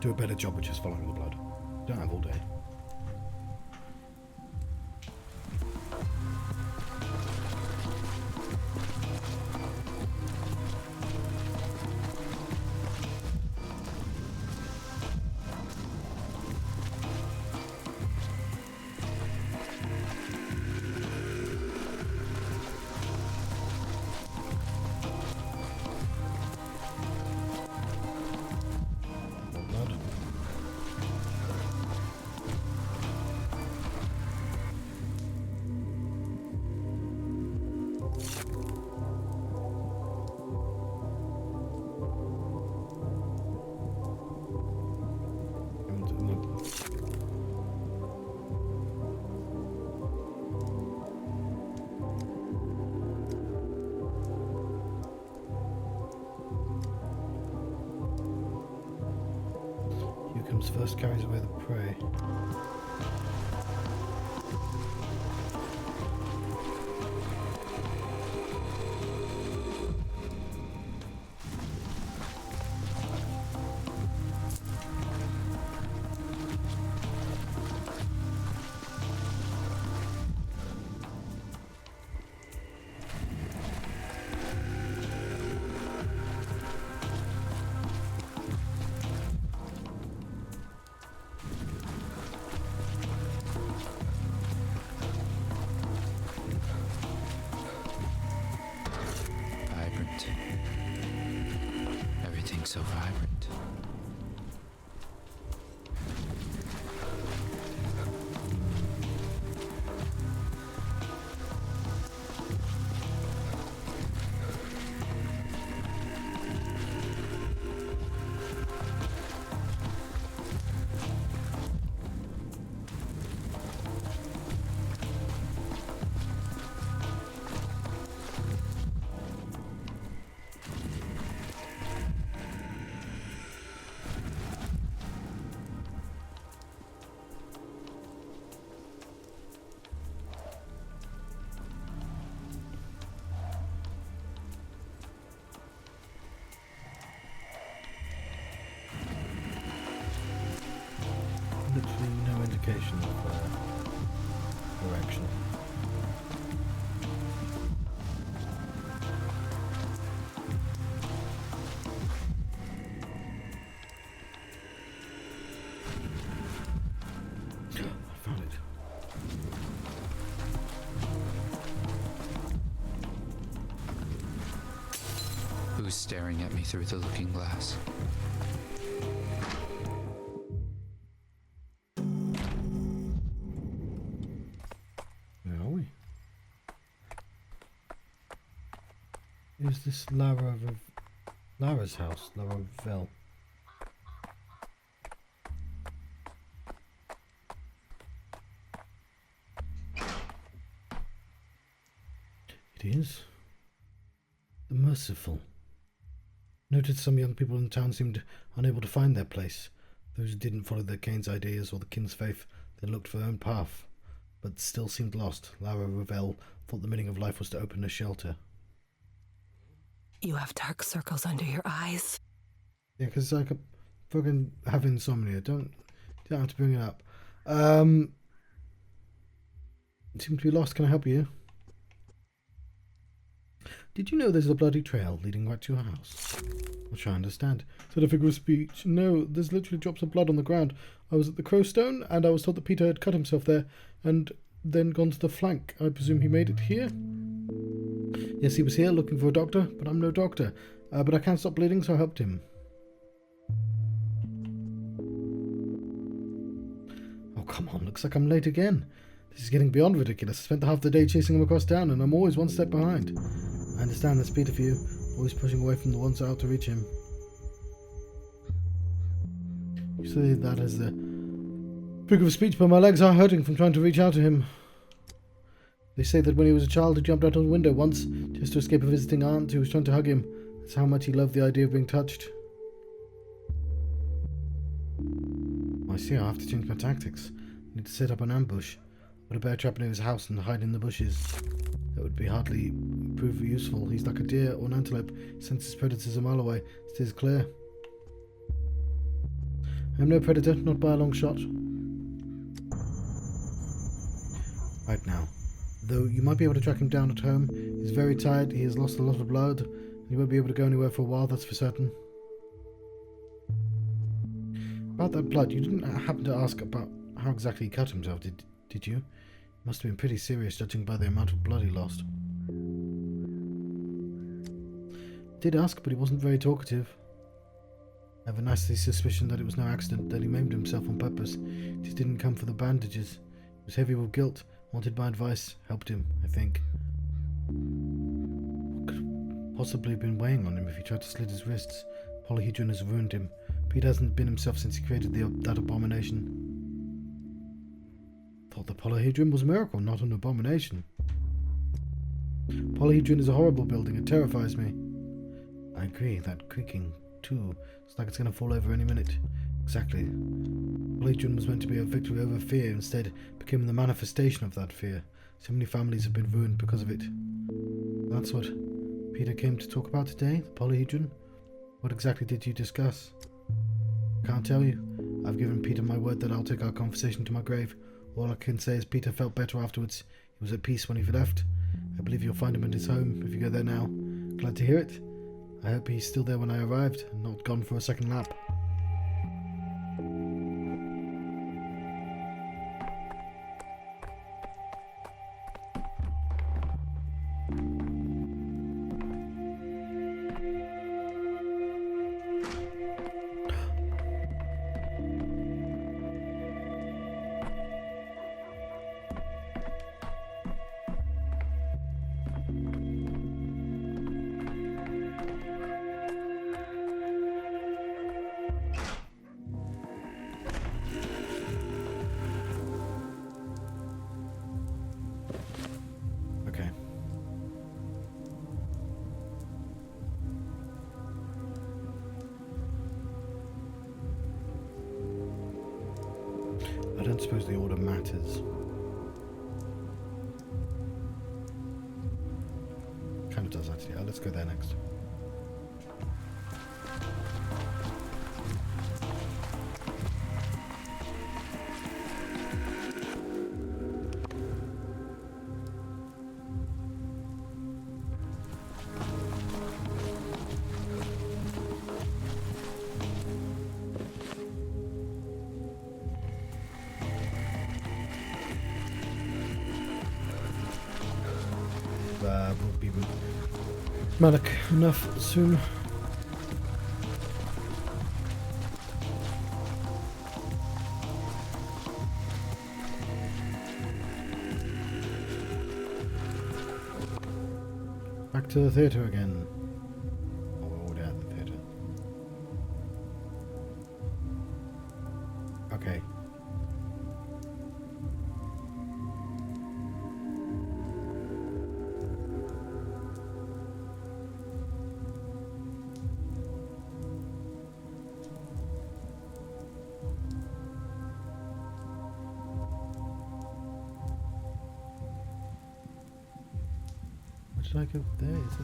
Do a better job of just following the blood. Don't have all day. Comes first, carries away the prey. Everything's so vibrant. Literally no indication of direction. Who's staring at me through the looking glass? Where are we? Is this Lara's house? Laravel. It is. The Merciful. Noted some young people in town seemed unable to find their place. Those who didn't follow their Kane's ideas or the king's faith, they looked for their own path, but still seemed lost. Lara Ravel thought the meaning of life was to open a shelter. You have dark circles under your eyes. Yeah, because I could fucking have insomnia. Don't have to bring it up. Seem to be lost. Can I help you? Did you know there's a bloody trail leading right to your house? Not sure I understand. Said a figure of speech. No, there's literally drops of blood on the ground. I was at the Crowstone, and I was told that Peter had cut himself there, and then gone to the flank. I presume he made it here? Yes, he was here looking for a doctor, but I'm no doctor. But I can't stop bleeding, so I helped him. Oh, come on. Looks like I'm late again. This is getting beyond ridiculous. I spent half the day chasing him across town, and I'm always one step behind. I understand that's Peter for you, always pushing away from the ones out to reach him. You say that as the figure of speech, but my legs are hurting from trying to reach out to him. They say that when he was a child, he jumped out of the window once, just to escape a visiting aunt who was trying to hug him. That's how much he loved the idea of being touched. I see, I'll have to change my tactics. I need to set up an ambush. Put a bear trap near his house and hide in the bushes. That would be hardly prove useful. He's like a deer or an antelope. He senses predators a mile away. Steers clear. I am no predator, not by a long shot. Right now. Though you might be able to track him down at home. He's very tired, he has lost a lot of blood, and he won't be able to go anywhere for a while, that's for certain. About that blood, you didn't happen to ask about how exactly he cut himself, did you? It must have been pretty serious, judging by the amount of blood he lost. Did ask, but he wasn't very talkative. I have a nasty suspicion that it was no accident, that he maimed himself on purpose. He just didn't come for the bandages. He was heavy with guilt, wanted my advice, helped him, I think. What could possibly have been weighing on him if he tried to slit his wrists? Polyhedron has ruined him. Pete hasn't been himself since he created that abomination. Thought the Polyhedron was a miracle, not an abomination. Polyhedron is a horrible building, it terrifies me. I agree, that creaking, too. It's like it's going to fall over any minute. Exactly. Polyhedron was meant to be a victory over fear, instead it became the manifestation of that fear. So many families have been ruined because of it. That's what Peter came to talk about today, the Polyhedron? What exactly did you discuss? Can't tell you. I've given Peter my word that I'll take our conversation to my grave. All I can say is Peter felt better afterwards. He was at peace when he left. I believe you'll find him in his home if you go there now. Glad to hear it. I hope he's still there when I arrived and not gone for a second lap. I don't suppose the order matters. Kind of does actually. Let's go there next. We'll be Malik enough soon. Back to the theatre again. Oh, we're already at the theatre. Okay. Did I go there? Is it?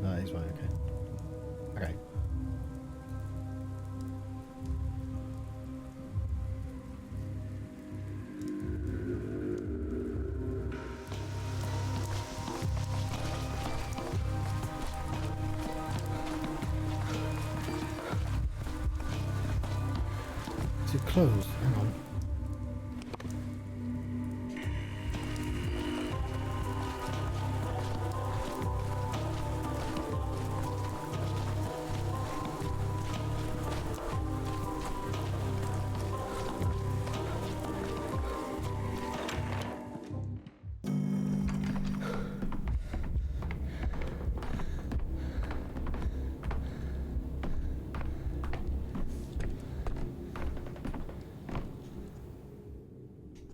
No, he's right, okay. Okay. Is it closed? Hang on.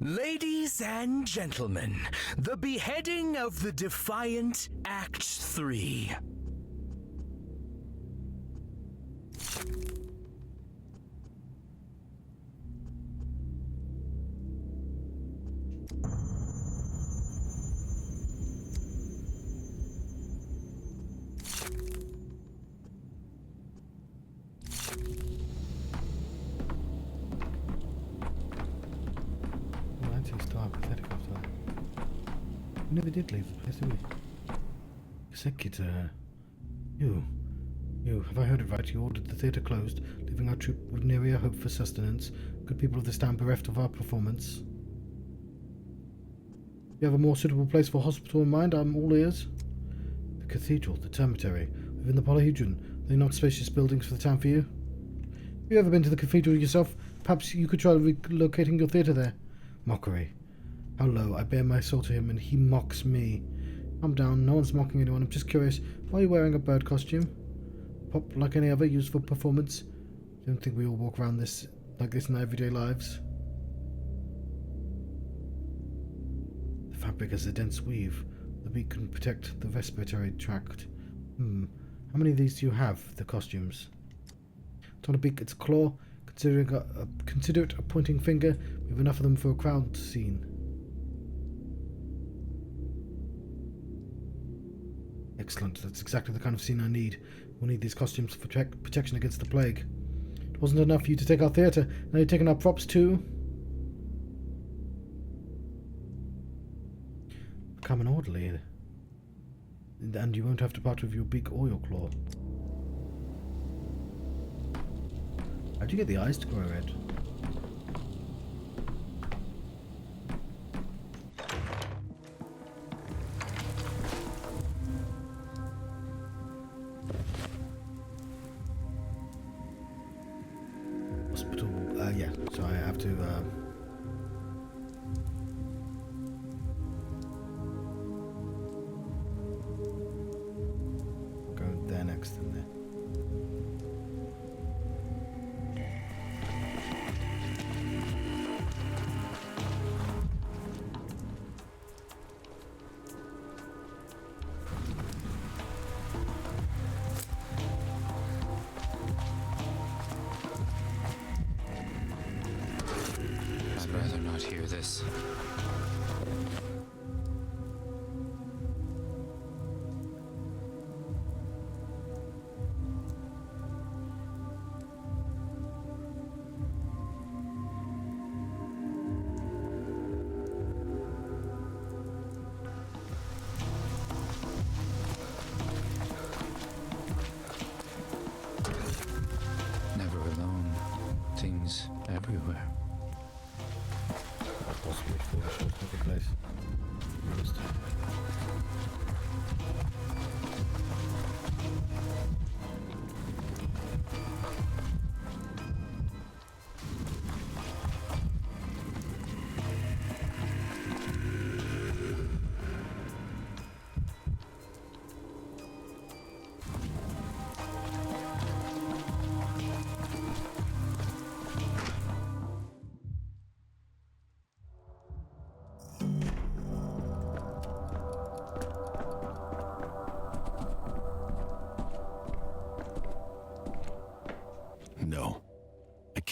Ladies and gentlemen, the beheading of the Defiant, Act 3. We never did leave the place, did we? Executor. You, have I heard it right? You ordered the theatre closed, leaving our troop with nearer hope for sustenance. Good people of this town bereft of our performance. You have a more suitable place for hospital in mind? I'm all ears. The cathedral, the termitary, within the Polyhedron. They're not spacious buildings for the town for you. Have you ever been to the cathedral yourself? Perhaps you could try relocating your theatre there. Mockery. How low. I bare my soul to him and he mocks me. Calm down. No one's mocking anyone. I'm just curious. Why are you wearing a bird costume? Pop like any other used for performance. Don't think we all walk around like this in our everyday lives. The fabric has a dense weave. The beak can protect the respiratory tract. How many of these do you have, the costumes? It's not a beak, it's a claw. Consider it a pointing finger. We have enough of them for a crowd scene. Excellent. That's exactly the kind of scene I need. We'll need these costumes for protection against the plague. It wasn't enough for you to take our theatre. Now you're taking our props too. Become an orderly. And you won't have to part with your beak or your claw. How'd you get the eyes to grow red? Hospital, yeah, so I have to, go there next and there.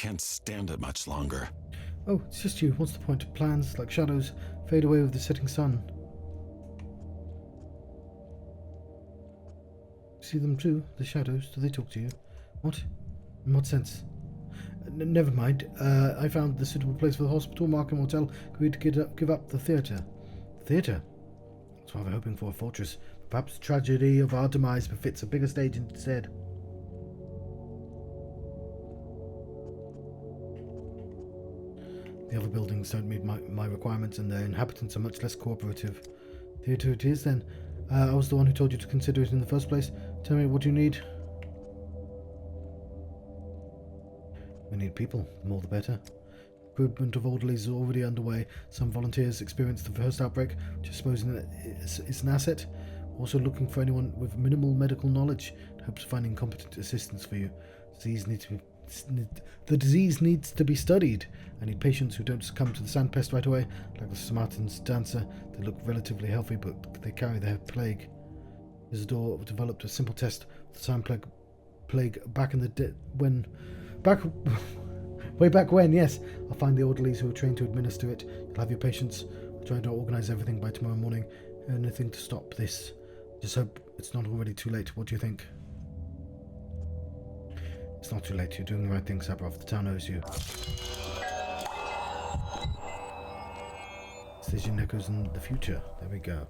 can't stand it much longer. Oh, it's just you. What's the point? Plans, like shadows, fade away with the setting sun. See them too? The shadows? Do they talk to you? What? In what sense? Never mind. I found the suitable place for the hospital. Markham Hotel agreed to give up the theatre. Theatre? That's what I was hoping for, a fortress. Perhaps the tragedy of our demise befits a bigger stage instead. The other buildings don't meet my requirements, and their inhabitants are much less cooperative. Theatre it is, then. I was the one who told you to consider it in the first place. Tell me what you need. We need people. The more the better. Recruitment of orderlies is already underway. Some volunteers experienced the first outbreak, which I suppose is an asset. Also looking for anyone with minimal medical knowledge in hopes of finding competent assistance for you. The disease needs to be studied. I need patients who don't succumb to the sandpest right away, like the Samaritan's dancer. They look relatively healthy, but they carry the plague. Isidore developed a simple test for the time plague back in the way back when. Yes, I'll find the orderlies who are trained to administer it. You'll have your patients. I'll try to organize everything by tomorrow morning. Anything to stop this. Just hope it's not already too late. What do you think? It's not too late. You're doing the right thing, Sabrov. The town owes you. Decision echoes in the future. There we go.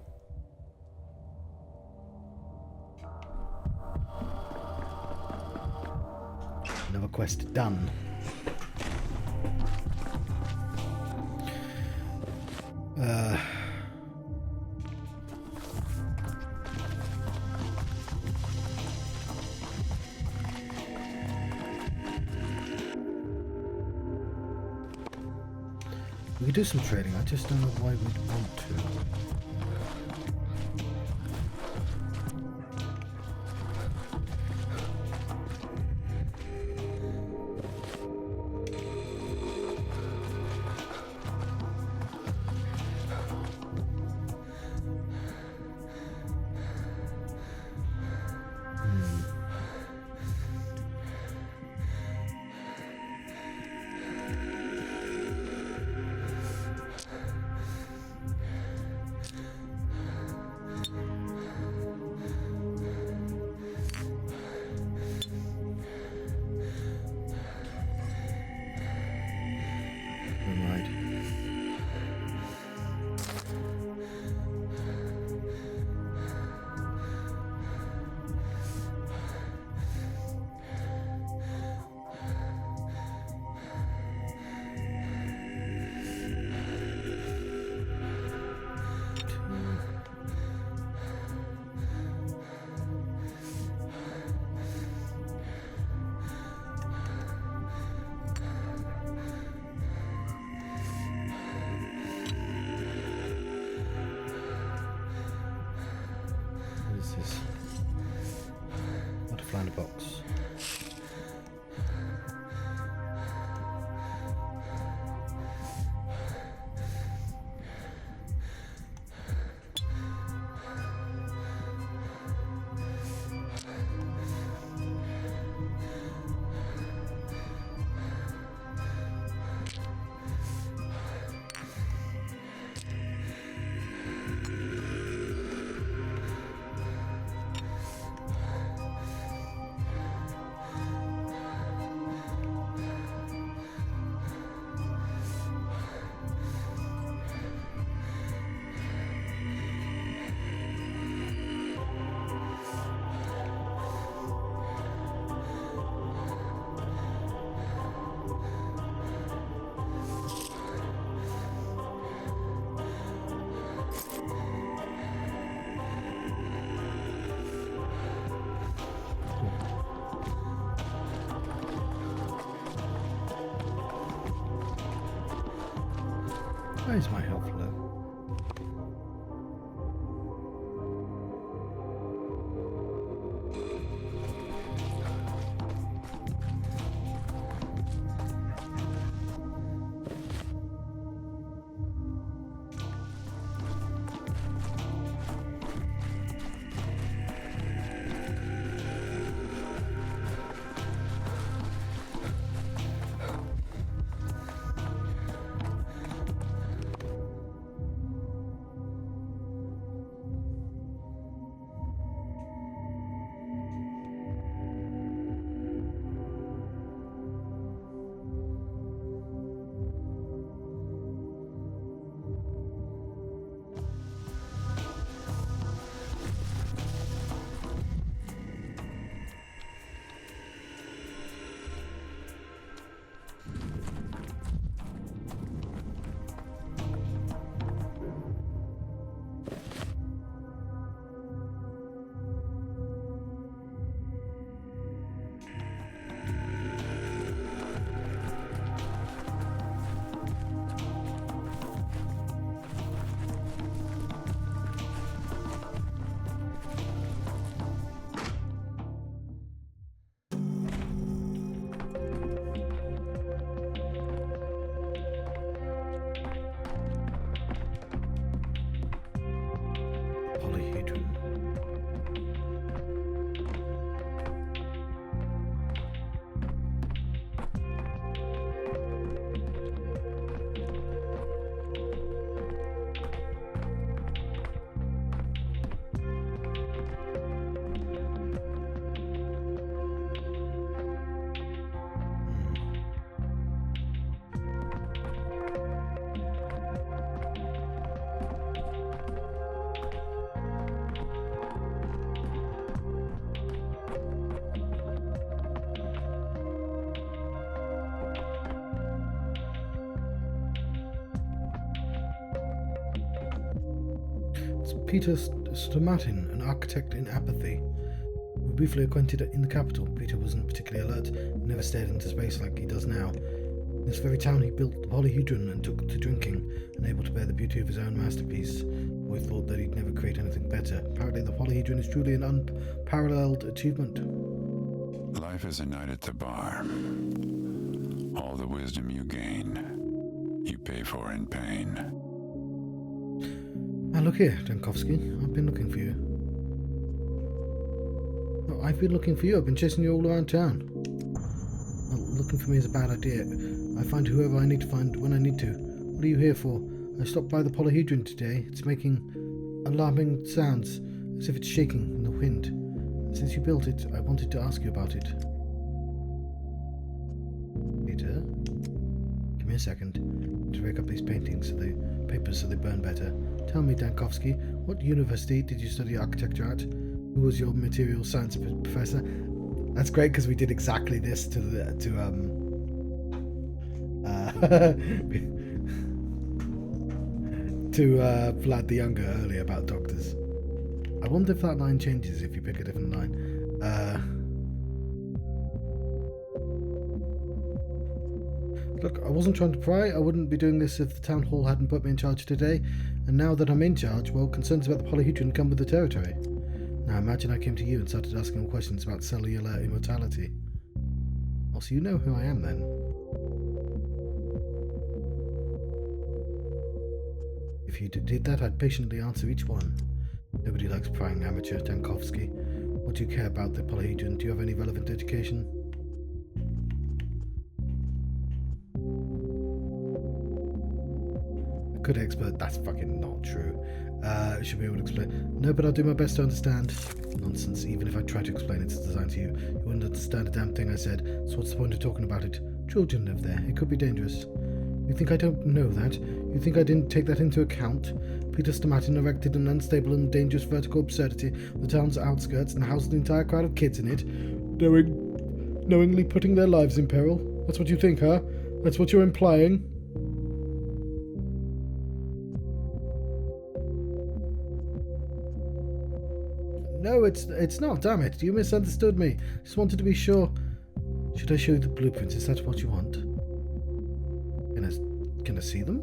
Another quest done. We could do some trading, I just don't know why we'd want to. Find a box. Why is my health low? Peter Stomatin, an architect in Apathy. We were briefly acquainted in the capital. Peter wasn't particularly alert, he never stared into space like he does now. In this very town he built the polyhedron and took to drinking, unable to bear the beauty of his own masterpiece. We thought that he'd never create anything better. Apparently the polyhedron is truly an unparalleled achievement. Life is a night at the bar. All the wisdom you gain, you pay for in pain. Now look here, Jankowski. I've been looking for you. No, I've been looking for you. I've been chasing you all around town. Well, looking for me is a bad idea. I find whoever I need to find when I need to. What are you here for? I stopped by the polyhedron today. It's making alarming sounds, as if it's shaking in the wind. Since you built it, I wanted to ask you about it. Peter? Give me a second to break up these paintings papers so they burn better. Tell me, Dankovsky, what university did you study architecture at? Who was your material science professor? That's great because we did exactly this to Vlad the Younger earlier about doctors. I wonder if that line changes if you pick a different line. Look, I wasn't trying to pry. I wouldn't be doing this if the town hall hadn't put me in charge today. And now that I'm in charge, well, concerns about the polyhedron come with the territory. Now imagine I came to you and started asking questions about cellular immortality. Well, so you know who I am then. If you did that, I'd patiently answer each one. Nobody likes prying amateur, Dankovsky. What do you care about the polyhedron? Do you have any relevant education? A good expert? That's fucking not true. Should be able to explain. No, but I'll do my best to understand. Nonsense. Even if I try to explain its design to you, you wouldn't understand a damn thing I said. So what's the point of talking about it? Children live there. It could be dangerous. You think I don't know that? You think I didn't take that into account? Peter Stomatin erected an unstable and dangerous vertical absurdity on the town's outskirts and housed an entire crowd of kids in it, knowingly putting their lives in peril. That's what you think, huh? That's what you're implying? No, it's not, damn it. You misunderstood me. Just wanted to be sure. Should I show you the blueprints? Is that what you want? Can I see them?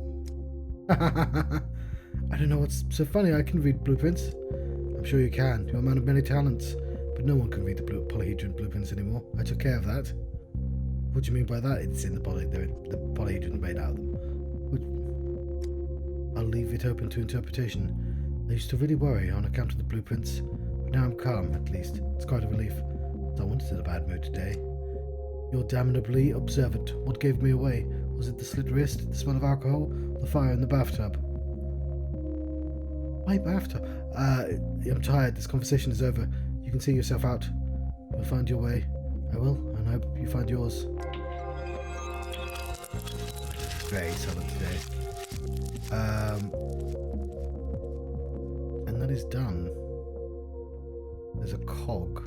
I don't know what's so funny. I can read blueprints. I'm sure you can. You're a man of many talents. But no one can read the polyhedron blueprints anymore. I took care of that. What do you mean by that? It's in the polyhedron made out of them. I'll leave it open to interpretation. I used to really worry on account of the blueprints. But now I'm calm, at least. It's quite a relief. Someone's in a bad mood today. You're damnably observant. What gave me away? Was it the slit wrist, the smell of alcohol, the fire in the bathtub? Why bathtub? I'm tired. This conversation is over. You can see yourself out. You'll find your way. I will, and I hope you find yours. Very sullen today. And that is done. There's a cog.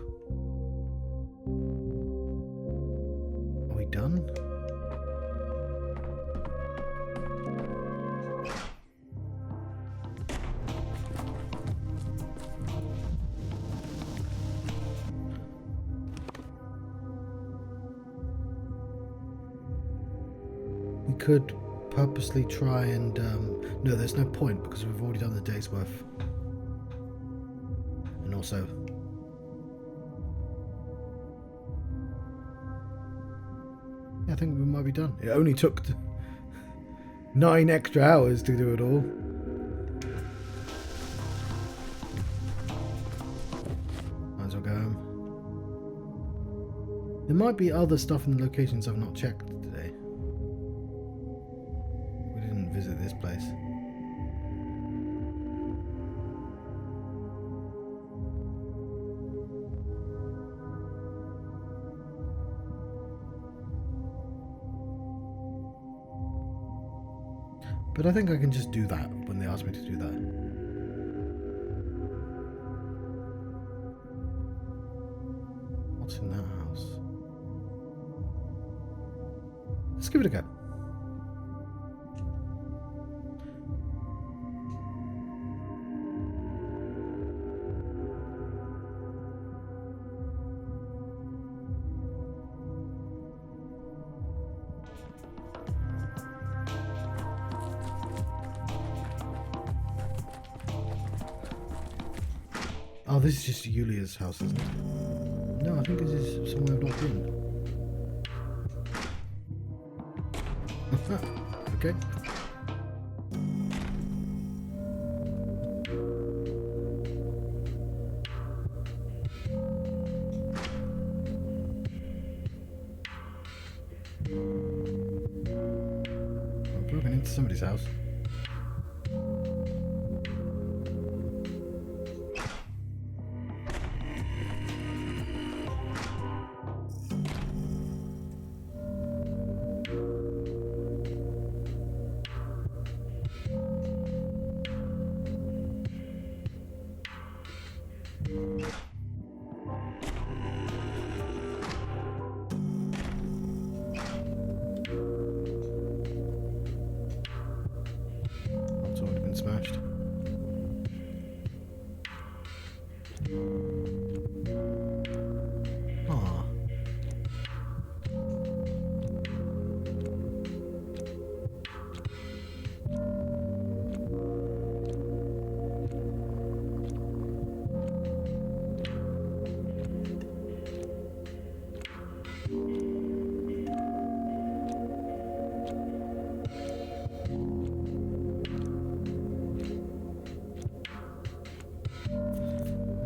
Are we done? We could purposely try and no, there's no point because we've already done the day's worth. And also yeah, I think we might be done. It only took 9 extra hours to do it all. Might as well go home. There might be other stuff in the locations I've not checked today. We didn't visit this place. But I think I can just do that when they ask me to do that. What's in that house? Let's give it a go. Oh, this is just Yulia's house, isn't it? No, I think this is somewhere I've not been. Okay. I'm broken into somebody's house. It's already been smashed. Ah.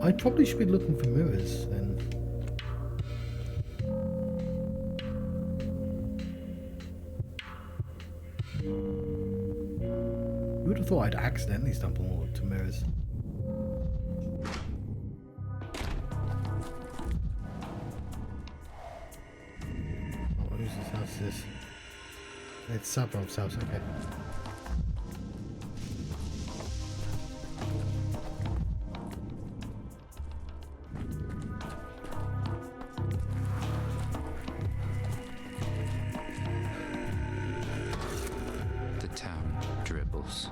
I probably should be looking for mirrors then. You would have thought I'd accidentally stumble to mirrors. Oh, whose house is this? It's Sabrov's house, okay. The town dribbles.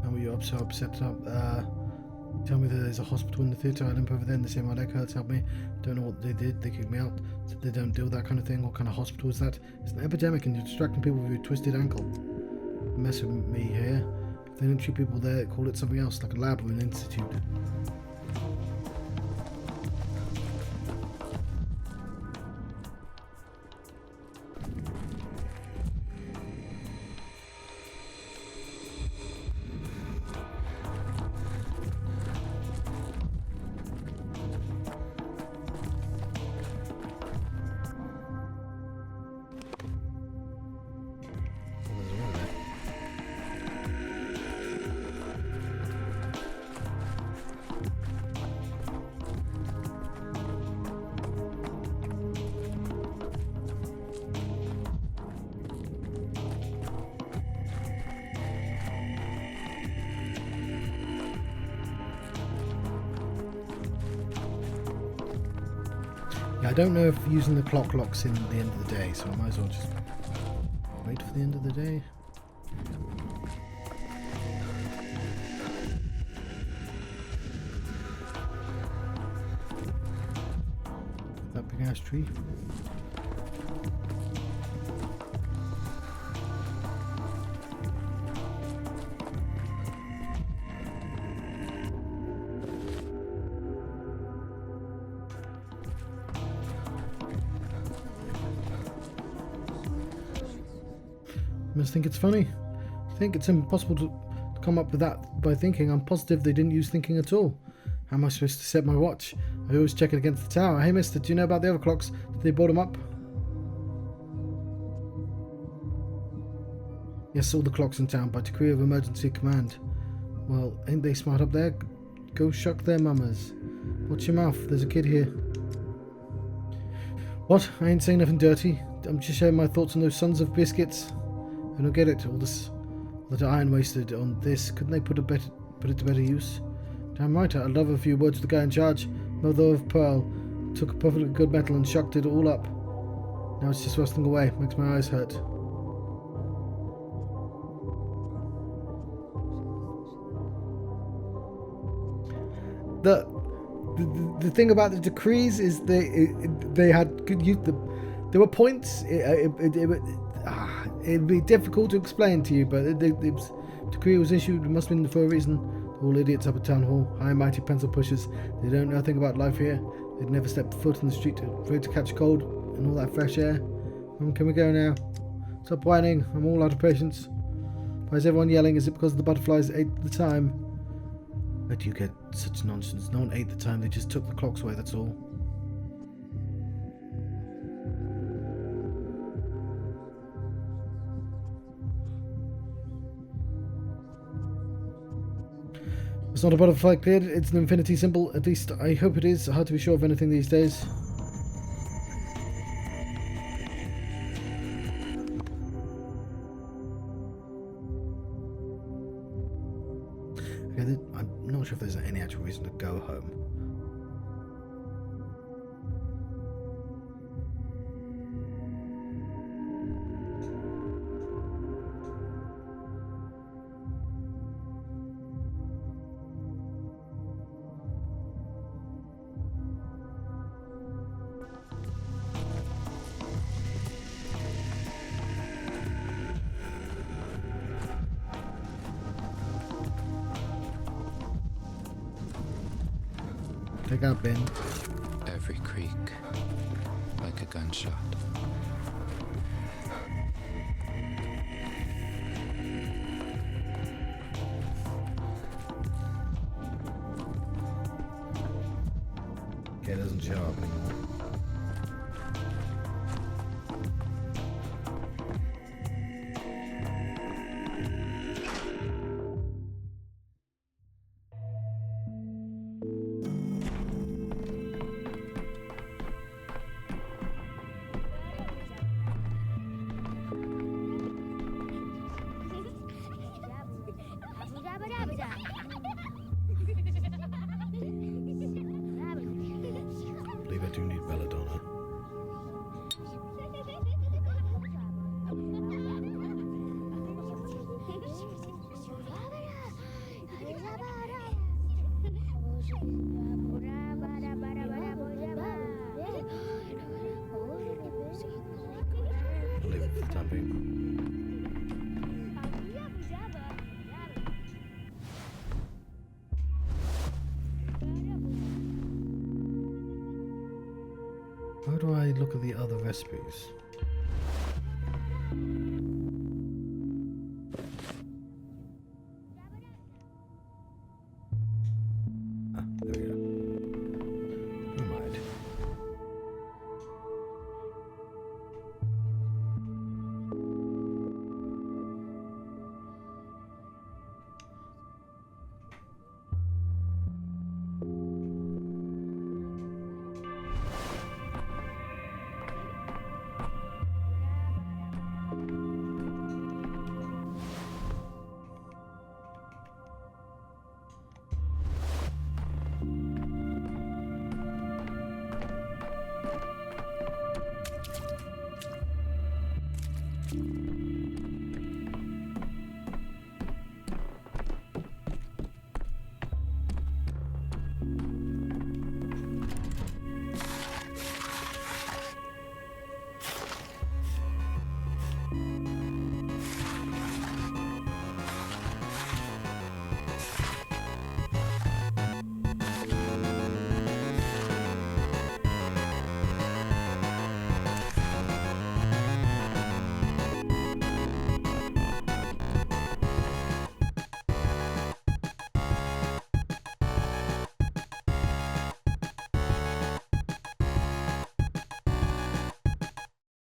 How are you up so upset? Tell me that there's a hospital in the theatre. I limp over there and they say my leg hurts. Help me. Don't know what they did. They kicked me out. Said they don't do that kind of thing. What kind of hospital is that? It's an epidemic and you're distracting people with your twisted ankle. Mess with me here. If they don't treat people there, call it something else, like a lab or an institute. Yeah, I don't know if using the clock locks in the end of the day, so I might as well just wait for the end of the day. That big ass tree. I must think it's funny. I think it's impossible to come up with that by thinking. I'm positive they didn't use thinking at all. How am I supposed to set my watch? I always check it against the tower. Hey mister, do you know about the other clocks? Did they board them up? Yes, all the clocks in town by decree of emergency command. Well, ain't they smart up there? Go shuck their mamas. Watch your mouth, there's a kid here. What? I ain't saying nothing dirty. I'm just sharing my thoughts on those sons of biscuits. I don't get it. All that iron wasted on this. Couldn't they put it to better use? Damn right. I'd love a few words with the guy in charge. Mother of pearl. Took a perfectly good metal and shucked it all up. Now it's just rusting away. Makes my eyes hurt. the thing about the decrees is they had good use. There were points. It'd be difficult to explain to you, but the decree was issued. It must have been for a reason. All idiots up at town hall, high and mighty pencil pushers. They don't know nothing about life here. They'd never step foot in the street, afraid to catch cold and all that fresh air. Can we go now? Stop whining. I'm all out of patience. Why is everyone yelling? Is it because the butterflies ate the time? Where do you get such nonsense? No one ate the time. They just took the clocks away. That's all. It's not a butterfly cleared, it's an infinity symbol. At least I hope it is. Hard to be sure of anything these days. Okay, I'm not sure if there's any actual reason to go home. Take out Ben. Every creak, like a gunshot. Okay, it doesn't show up anymore. I believe I do need belladonna. I'll leave it for the time being. How do I look at the other recipes?